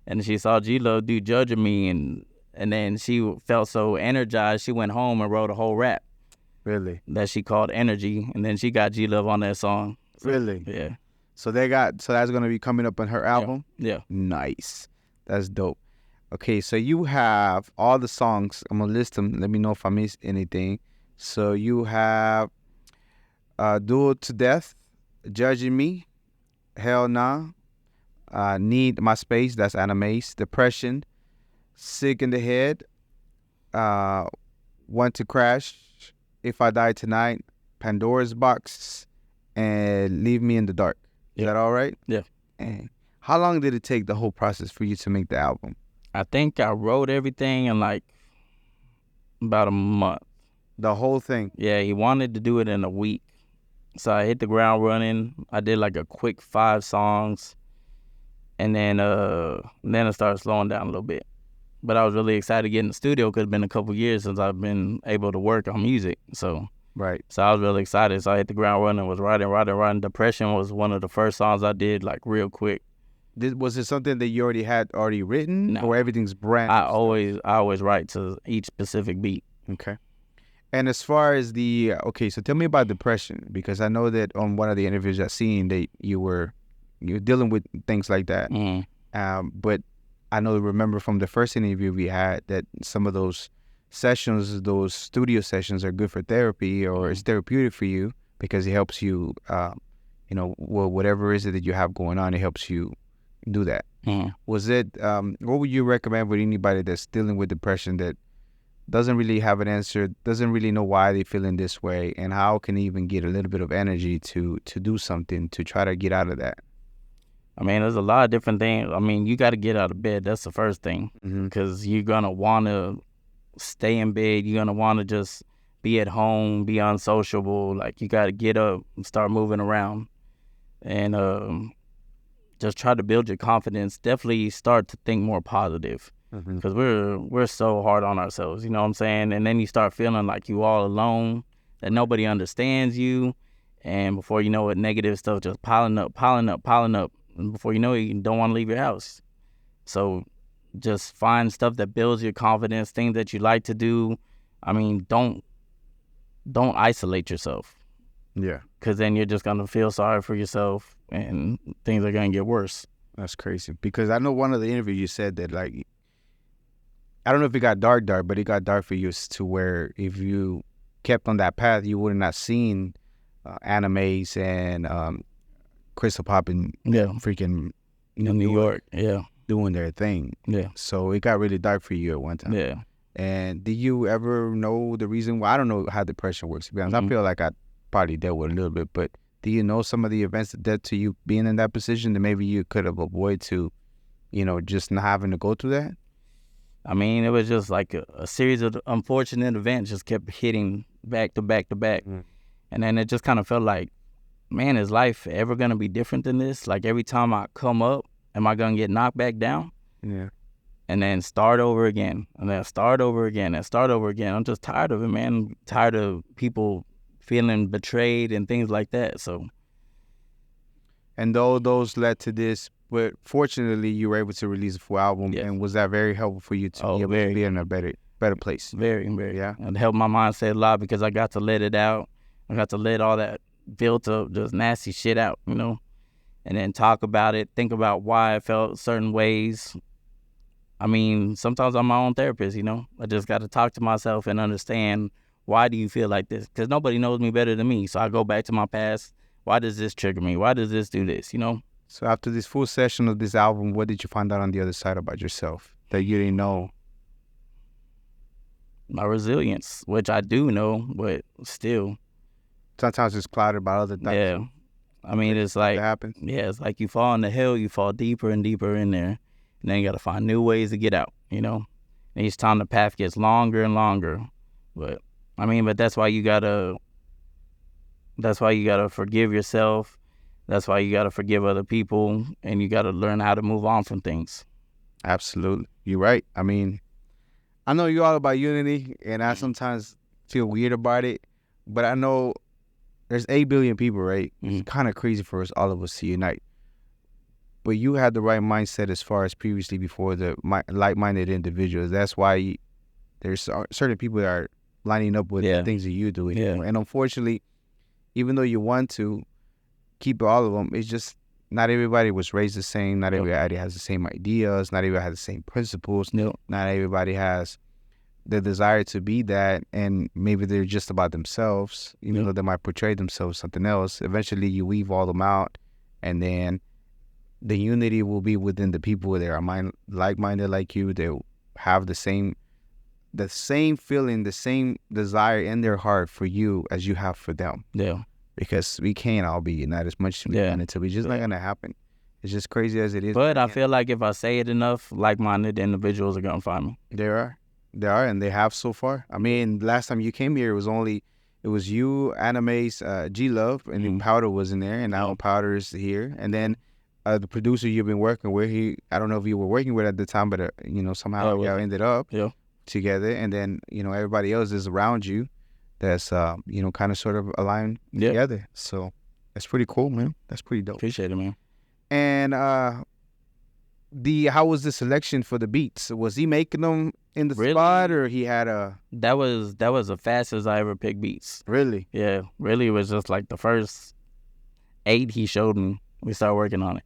and she saw G-Lo do Judging Me, and then she felt so energized, she went home and wrote a whole rap. Really? That she called Energy, and then she got G-Love on that song. Really? Yeah. So that's gonna be coming up on her album? Yeah. Nice. That's dope. Okay, so you have all the songs. I'm gonna list them. Let me know if I missed anything. So you have Duel to Death, Judging Me, Hell Nah, Need My Space, that's Anna Mace, Depression, Sick in the Head, Want to Crash, If I Die Tonight, Pandora's Box, and Leave Me in the Dark. Is that all right? Yeah. And how long did it take the whole process for you to make the album? I think I wrote everything in like about a month. The whole thing? Yeah, he wanted to do it in a week. So I hit the ground running. I did like a quick 5 songs. And then it started slowing down a little bit. But I was really excited to get in the studio because it's been a couple years since I've been able to work on music. So right. So I was really excited. So I hit the ground running, was writing. Depression was one of the first songs I did like real quick. Was it something that you had written? No. Or everything's brand new? I always write to each specific beat. Okay. And as far as so tell me about Depression, because I know that on one of the interviews I've seen that you're dealing with things like that. Mm-hmm. But I remember from the first interview we had that some of those sessions, those studio sessions are good for therapy, or it's therapeutic for you because it helps you, whatever is it that you have going on, it helps you do that. Mm-hmm. Was it, what would you recommend with anybody that's dealing with depression that doesn't really have an answer, doesn't really know why they're feeling this way, and how can they even get a little bit of energy to do something to try to get out of that? I mean, there's a lot of different things. I mean, you got to get out of bed. That's the first thing, because you're going to want to stay in bed. You're going to want to just be at home, be unsociable. Like, you got to get up and start moving around and just try to build your confidence. Definitely start to think more positive, because we're so hard on ourselves, you know what I'm saying? And then you start feeling like you all alone, that nobody understands you. And before you know it, negative stuff just piling up. And before you know it, you don't want to leave your house. So just find stuff that builds your confidence, things that you like to do. I mean, don't isolate yourself. Yeah. Because then you're just going to feel sorry for yourself and things are going to get worse. That's crazy. Because I know one of the interviews you said that, like, I don't know if it got dark, but it got dark for you to where if you kept on that path, you would have not seen Anna Mace and Crystal Pop and freaking in New York. Yeah. Doing their thing. Yeah. So it got really dark for you at one time. Yeah. And did you ever know the reason why? I don't know how depression works, to be honest. I feel like I probably dealt with it a little bit, but do you know some of the events that led to you being in that position that maybe you could have avoided to, just not having to go through that? I mean, it was just like a series of unfortunate events just kept hitting back to back to back. And then it just kind of felt like, man, is life ever going to be different than this? Like every time I come up, am I going to get knocked back down? Yeah. And then start over again, and then start over again, and start over again. I'm just tired of it, man. I'm tired of people feeling betrayed and things like that. So, and though those led to this, but fortunately you were able to release a full album. Yes. And was that very helpful for you to be able to be in a better place? Very, very. Yeah. And it helped my mindset a lot because I got to let it out. I got to let all that built up, just nasty shit out, and then talk about it, think about why I felt certain ways. I mean, sometimes I'm my own therapist, I just got to talk to myself and understand, why do you feel like this? Because nobody knows me better than me. So I go back to my past. Why does this trigger me? Why does this do this, So after this full session of this album, what did you find out on the other side about yourself that you didn't know? My resilience, which I do know, but still. Sometimes it's clouded by other things. Yeah. I mean, it's like, that happens. Yeah, it's like you fall in the hell, you fall deeper and deeper in there. And then you got to find new ways to get out, And each time the path gets longer and longer. But that's why you got to forgive yourself. That's why you got to forgive other people. And you got to learn how to move on from things. Absolutely. You're right. I mean, I know you're all about unity, and I sometimes feel weird about it. But I know there's 8 billion people, right? It's kind of crazy for us, all of us, to unite. But you had the right mindset as far as previously before the like-minded individuals. That's why there's certain people that are lining up with the things that you do. Yeah. And unfortunately, even though you want to keep all of them, it's just not everybody was raised the same. Not everybody has the same ideas. Not everybody has the same principles. Not everybody has the desire to be that. And maybe they're just about themselves, even though they might portray themselves something else. Eventually, you weave all them out, and then the unity will be within the people that are like-minded like you. They have the same feeling, the same desire in their heart for you as you have for them. Yeah. Because we can't all be united as much as we want it to be. It's just not going to happen. It's just crazy as it is. But I feel like if I say it enough, like-minded individuals are going to find me. There are, and they have so far. I mean, last time you came here, it was you, Anime's G-Love, and then Powda was in there, and now Powda is here. And then the producer you've been working with, I don't know if you were working with at the time, but somehow y'all ended up together. And then everybody else is around you that's kind of sort of aligned together. So that's pretty cool, man. That's pretty dope. Appreciate it, man. And how was the selection for the beats? Was he making them in the spot, or he had a? That was the fastest I ever picked beats. Really? Yeah, really. It was just like the first 8 he showed me. We started working on it.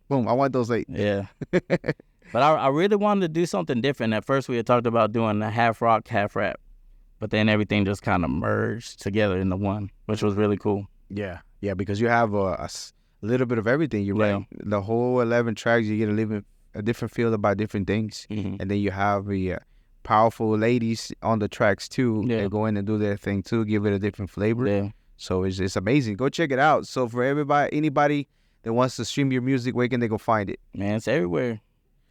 Boom! I want those 8. Yeah. But I really wanted to do something different. At first, we had talked about doing a half rock, half rap, but then everything just kind of merged together into one, which was really cool. Yeah, because you have a little bit of everything. You're right. The whole 11 tracks, you get a different feel about different things, and then you have the powerful ladies on the tracks too. They go in and do their thing too, give it a different flavor. Yeah. So it's amazing. Go check it out. So for anybody that wants to stream your music, where can they go find it? Man, it's everywhere.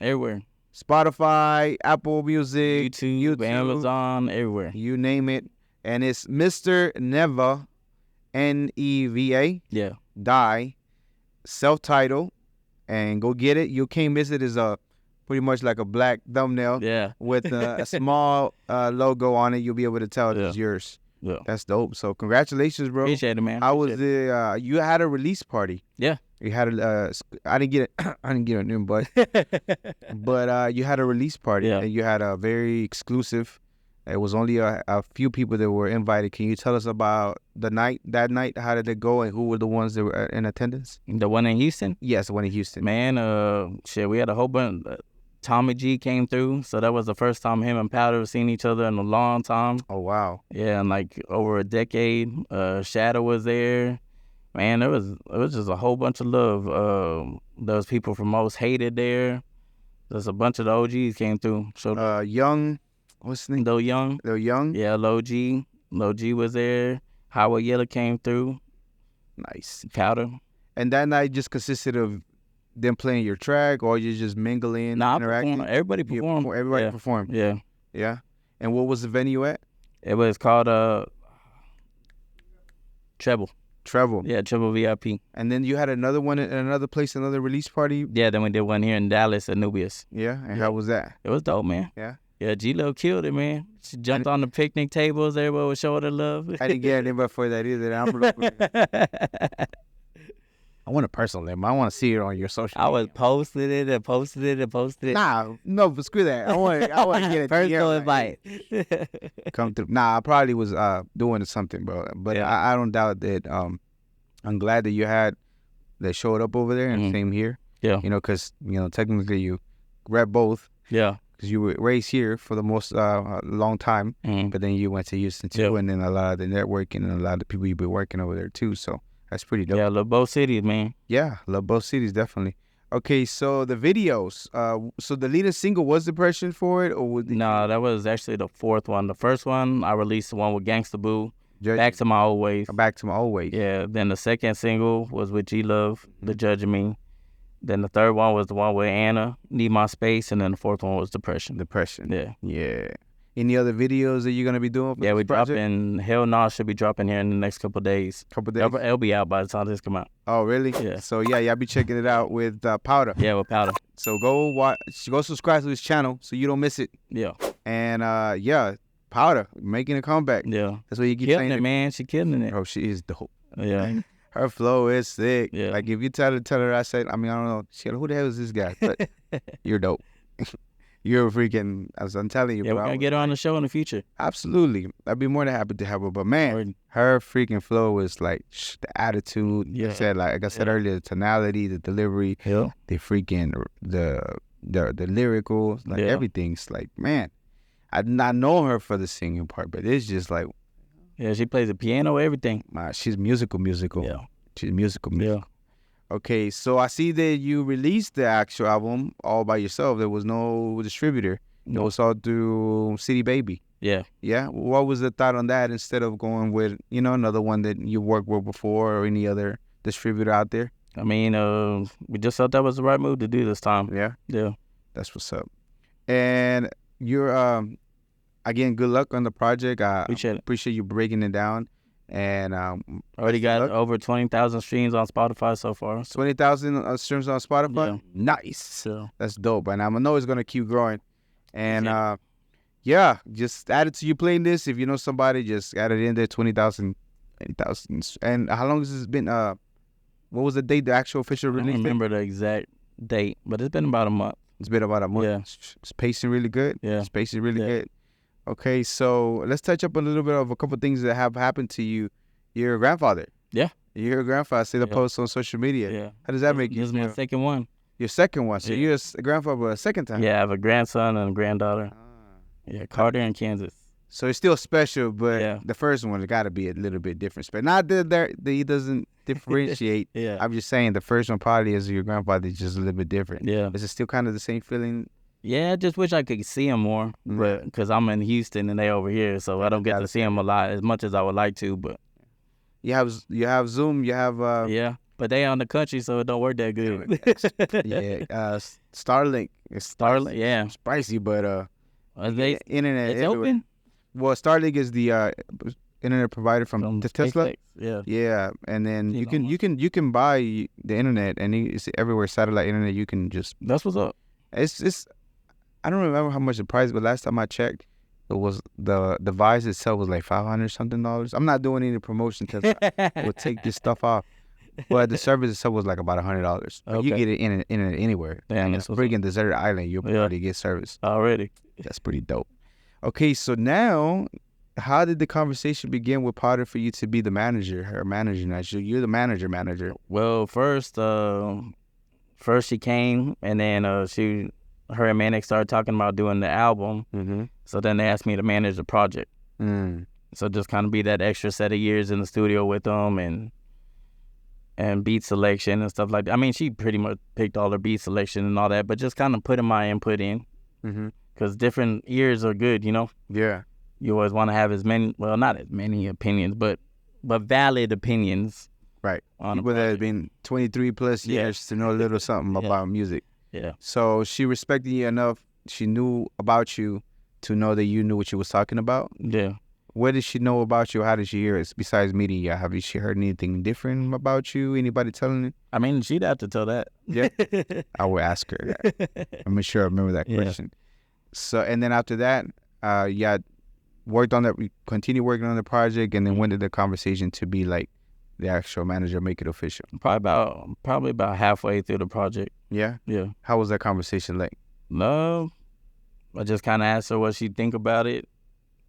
Everywhere. Spotify, Apple Music, YouTube, Amazon, everywhere. You name it. And it's Mr. Neva, Neva. Yeah. Die, self-titled, and go get it. You can't miss it. Is pretty much like a black thumbnail with a small logo on it. You'll be able to tell it's yours. Yeah. That's dope. So congratulations, bro. Appreciate it, man. How was the you had a release party? Yeah. You had I didn't get it. I didn't get it in, but you had a release party and you had a very exclusive. It was only a few people that were invited. Can you tell us about that night? How did it go, and who were the ones that were in attendance? The one in Houston? Yes, the one in Houston. Man, we had a whole bunch. Tommy G came through, so that was the first time him and Powda have seen each other in a long time. Oh, wow. Yeah, and like over a decade. Shadow was there. Man, it was just a whole bunch of love. Those people from Most Hated there. There's a bunch of the OGs came through. So Young, what's his name? Though Young. Though Young. Yeah, Lil G was there. Howard Yella came through. Nice. Powda. And that night just consisted of them playing your track, or you just mingling, interacting? Everybody performed. Everybody performed. Yeah. Yeah. And what was the venue at? It was called Treble. Treble. Yeah, Treble VIP. And then you had another one at another place, another release party? Yeah, then we did one here in Dallas at Nubius. Yeah, and how was that? It was dope, man. Yeah? Yeah, G-Lo killed it, man. She jumped on the picnic tables. Everybody was showing her love. I didn't get anybody for that either. I want a personal name. I want to see it on your social media. I was posting it and posting it and posting it. Nah, no, but screw that. I want to get a personal invite. Come through. Nah, I probably was doing something, bro. But yeah. I don't doubt that. I'm glad that you had that showed up over there, and same here. Yeah. You know, because technically you rep both. Yeah. Because you were raised here for the most long time, but then you went to Houston too, and then a lot of the networking and a lot of the people you've been working over there too. So that's pretty dope. Yeah, love both cities, man. Yeah, love both cities, definitely. Okay, so the videos. So the leading single was Depression for it, or No, that was actually the fourth one. The first one I released the one with Gangsta Boo, Back to My Old Ways. Back to My Old Ways. Yeah. Then the second single was with G Love, The Judge of Me. Then the third one was the one with Anna, Need My Space, and then the fourth one was Depression. Yeah. Yeah. Any other videos that you're gonna be doing? For we dropping. Hell No should be dropping here in the next couple of days. It'll be out by the time this come out. Oh, really? Yeah. So y'all be checking it out with Powda. Yeah, with Powda. So go subscribe to his channel so you don't miss it. Yeah. And Powda making a comeback. Yeah. That's what you keep killing saying. it, man. She killing it. Bro, she is dope. Yeah. Her flow is sick. Yeah. Like if you tell her, I said, I don't know, who the hell is this guy? But you're dope. You're freaking, as I'm telling you, bro. We're going to get her on the show in the future. Absolutely. I'd be more than happy to have her. But man, her freaking flow is like the attitude. Yeah. Like I said earlier, the tonality, the delivery, the freaking, the lyrical, like everything's like, man, I did not know her for the singing part, but it's just like. Yeah, she plays the piano, everything. She's musical. Yeah. She's musical. Yeah. Okay, so I see that you released the actual album all by yourself. There was no distributor. No. It was all through CD Baby. Yeah. Yeah? What was the thought on that instead of going with, another one that you worked with before or any other distributor out there? I mean, we just felt that was the right move to do this time. Yeah? Yeah. That's what's up. And you're, again, good luck on the project. I appreciate you breaking it down. And already got over 20,000 streams on Spotify so far. 20,000 streams on Spotify? Yeah. Nice. So. That's dope. And I know it's going to keep growing. And just add it to your playlist. If you know somebody, just add it in there, 20,000. And how long has this been? What was the date, the actual official release? I don't remember the exact date, but it's been about a month. It's been about a month. Yeah. It's pacing really good. Yeah. It's pacing really good. Okay, so let's touch up a little bit of a couple of things that have happened to you. Your grandfather. Yeah. Your grandfather. I see the post on social media. Yeah. How does that make you feel? This is my second one. Your second one. So you're a grandfather a second time. Yeah, I have a grandson and a granddaughter. Yeah, Carter in Kansas. So it's still special, but the first one got to be a little bit different. But not that he doesn't differentiate. Yeah. I'm just saying the first one probably as your grandfather is just a little bit different. Yeah. Is it still kind of the same feeling? Yeah, I just wish I could see him more, but because I'm in Houston and they over here, so I don't get to see him a lot as much as I would like to. But you have Zoom, you have but they on the country, so it don't work that good. Starlink. It's Starlink, yeah, spicy, but internet. It's open. Well, Starlink is the internet provider from Tesla. Yeah, and then you can buy the internet, and it's everywhere. Satellite internet. You can just. That's what's up. It's I don't remember how much the price, but last time I checked, it was the device itself was like $500 something. I'm not doing any promotion because I will take this stuff off. But the service itself was like about $100. Okay. You get it in anywhere. Damn, it's a freaking deserted island. You'll probably get service already. That's pretty dope. Okay, so now, how did the conversation begin with Powda for you to be the manager, her manager? Now you're the manager. Well, first she came, and then her and Manic started talking about doing the album. Mm-hmm. So then they asked me to manage the project. Mm. So just kind of be that extra set of years in the studio with them, and and beat selection and stuff like that. I mean, she pretty much picked all her beat selection and all that, but just kind of putting my input in. Because different ears are good, you know? Yeah. You always want to have as many, well, not as many opinions, but valid opinions. Right. On People that have been 23 plus years to know a little something about music. Yeah. So she respected you enough. She knew about you to know that you knew what you was talking about. Yeah. What did she know about you? How did she hear it? Besides meeting you, have she heard anything different about you? Anybody telling it? I mean, she'd have to tell that. Yeah. I will ask her that. I'm sure I remember that question. So, and then after that, yeah, worked on that, continued working on the project, and then when did the conversation to be like the actual manager, make it official? Probably about halfway through the project. Yeah? Yeah. How was that conversation like? No, I just kind of asked her what she'd think about it,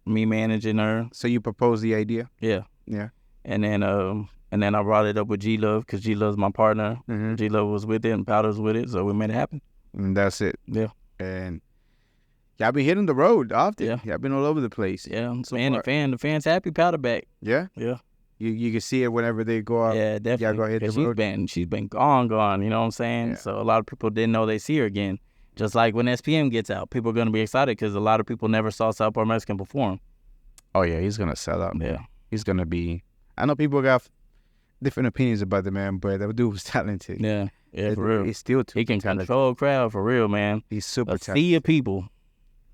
me managing her. So you proposed the idea? Yeah. Yeah. And then I brought it up with G-Love because G-Love's my partner. G-Love was with it and Powda was with it, so we made it happen. And that's it. Yeah. And y'all been hitting the road often. Yeah. Y'all been all over the place. Yeah. So man, the fans happy Powda back. Yeah? Yeah. You can see it whenever they go out. Yeah, definitely. Y'all go hit the road. She's been gone, you know what I'm saying? Yeah. So a lot of people didn't know they see her again. Just like when SPM gets out, people are going to be excited because a lot of people never saw Southpaw Mexican perform. Oh, yeah, he's going to sell out. Yeah. He's going to be... I know people got different opinions about the man, but that dude was talented. Yeah, for real. He's still too He can talented. control a crowd, for real, man. He's super A talented. sea of people.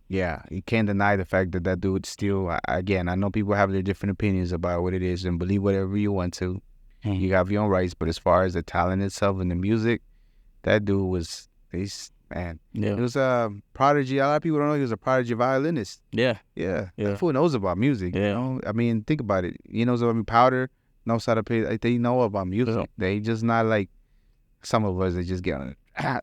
Yeah, you can't deny the fact that that dude still... Again, I know people have their different opinions about what it is and believe whatever you want to. You have your own rights, but as far as the talent itself and the music, that dude was... Man, Yeah. he was a prodigy. A lot of people don't know he was a prodigy violinist. Yeah. Yeah. Yeah. That fool knows about music. Yeah. You know? I mean, think about it. He knows about Powder, knows how to play. Like, they know about music. Yeah. They just not like some of us that just get on it.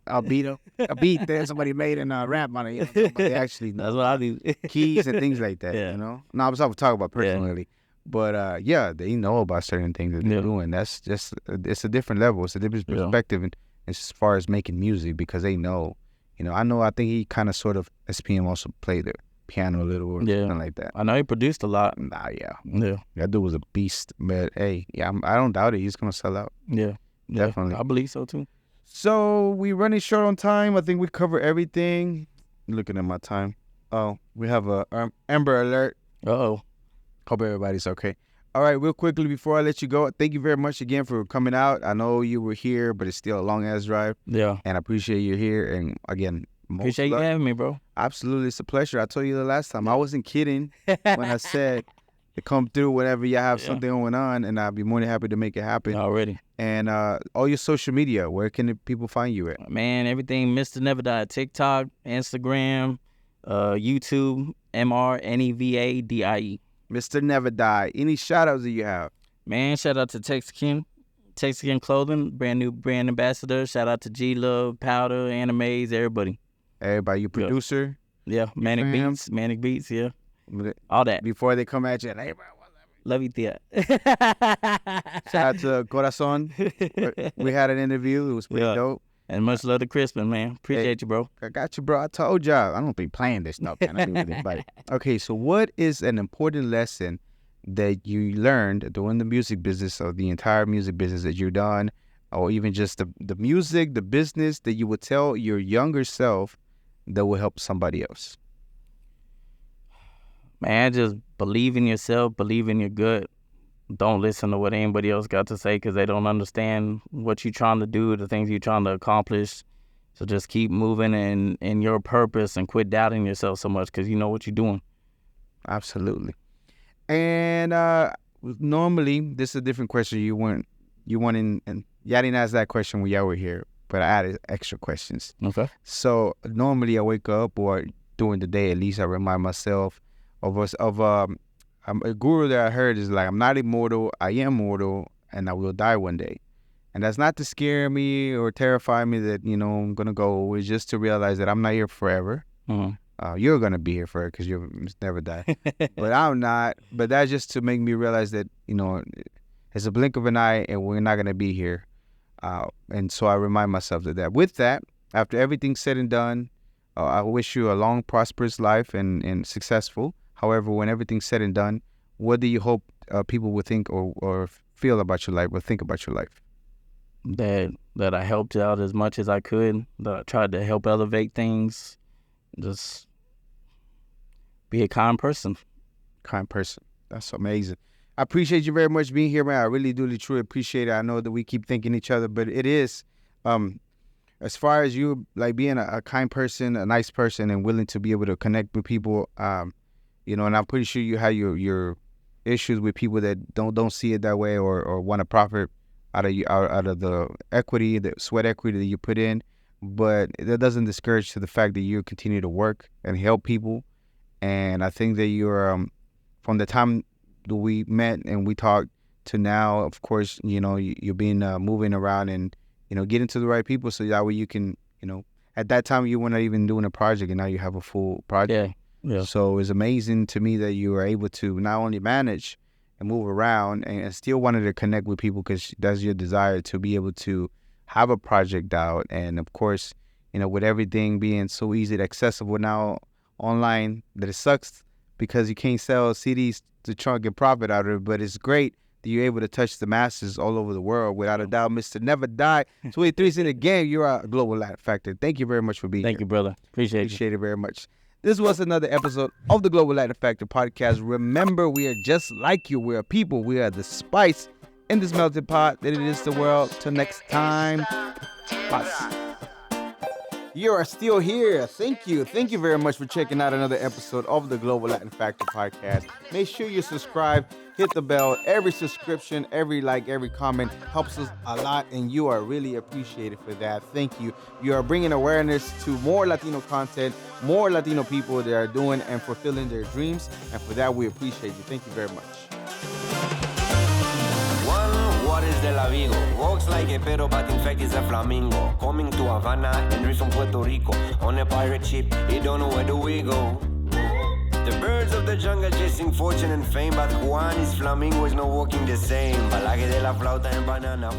A beat that somebody made and rap on it. You know? But they actually know That's what I do. keys and things like that. Yeah. You know? No, I'm talking about personally. But yeah, they know about certain things that they're doing. That's just, it's a different level. It's a different perspective as far as making music because they know. You know, I think he kind of sort of, SPM also played the piano a little or something like that. I know he produced a lot. Nah, yeah. Yeah. That dude was a beast. But hey, yeah, I don't doubt it. He's going to sell out. Yeah. Definitely. I believe so too. So we running short on time. I think we cover everything. Looking at my time. Oh, we have a Amber Alert. Uh-oh. Hope everybody's okay. All right, real quickly before I let you go, thank you very much again for coming out. I know you were here, but it's still a long-ass drive. Yeah. And I appreciate you here. And again, Appreciate you having me, bro. Absolutely. It's a pleasure. I told you the last time. I wasn't kidding when I said to come through whenever you have something going on, and I'll be more than happy to make it happen. Already. And all your social media, where can the people find you at? Man, everything Mr. Neva Die. TikTok, Instagram, YouTube, MrNevadie. Mr. Neva Die. Any shout-outs that you have? Man, shout out to Texican Clothing, brand new brand ambassador. Shout out to G-Love, Powda, Animes, everybody. Everybody, your producer? Yeah, Manic Beats, yeah. All that. Before they come at you, hey, bro, love you, Tia. Shout out to Corazon. We had an interview. It was pretty dope. And much love to Crispin, man. Appreciate you, bro. I got you, bro. I told y'all. I don't be playing this stuff, man. I do with everybody. Okay, so what is an important lesson that you learned doing the music business or the entire music business that you've done, or even just the music, the business that you would tell your younger self that will help somebody else? Man, just believe in yourself, believe in your gut. Don't listen to what anybody else got to say because they don't understand what you're trying to do, the things you're trying to accomplish. So just keep moving in your purpose and quit doubting yourself so much because you know what you're doing. Absolutely. And normally, this is a different question. You want in, and y'all didn't ask that question when y'all were here, but I added extra questions. Okay. So normally I wake up, or during the day at least, I remind myself of a guru that I heard is like, I'm not immortal, I am mortal, and I will die one day. And that's not to scare me or terrify me that, you know, I'm going to go. It's just to realize that I'm not here forever. Mm-hmm. You're going to be here forever because you'll never die. But I'm not. But that's just to make me realize that, you know, it's a blink of an eye and we're not going to be here. And so I remind myself of that. With that, after everything's said and done, I wish you a long, prosperous life and successful. However, when everything's said and done, what do you hope people will think or feel about your life or think about your life? that I helped out as much as I could, that I tried to help elevate things, just be a kind person. Kind person. That's amazing. I appreciate you very much being here, man. I really do truly appreciate it. I know that we keep thinking each other, but it is, as far as you like being a kind person, a nice person, and willing to be able to connect with people, you know, and I'm pretty sure you have your issues with people that don't see it that way or want to profit out of the equity, the sweat equity that you put in, but that doesn't discourage to the fact that you continue to work and help people. And I think that you're from the time that we met and we talked to now, of course, you know, you're being moving around and, you know, getting to the right people so that way you can, you know, at that time you were not even doing a project and now you have a full project. Yeah. So it's amazing to me that you are able to not only manage and move around and still wanted to connect with people because that's your desire to be able to have a project out. And of course, you know, with everything being so easy and accessible now online, that it sucks because you can't sell CDs to try and get profit out of it, but it's great that you're able to touch the masses all over the world. Without a doubt, Mr. Never Die 23's in the game. You're a global Latin factor. Thank you very much for being here. Thank you, brother. Appreciate it very much. This was another episode of the Global Latin Factor podcast. Remember, we are just like you. We are people. We are the spice in this melting pot that it is the world. Till next time. Peace. You are still here. Thank you. Thank you very much for checking out another episode of the Global Latin Factor podcast. Make sure you subscribe, hit the bell. Every subscription, every like, every comment helps us a lot, and you are really appreciated for that. Thank you. You are bringing awareness to more Latino content, more Latino people that are doing and fulfilling their dreams, and for that, we appreciate you. Thank you very much. What is de la Vigo? Walks like a pero but in fact is a flamingo. Coming to Havana and reach from Puerto Rico. On a pirate ship, he don't know where do we go. The birds of the jungle chasing fortune and fame, but Juan is flamingo is not walking the same. Palaje de la flauta and banana.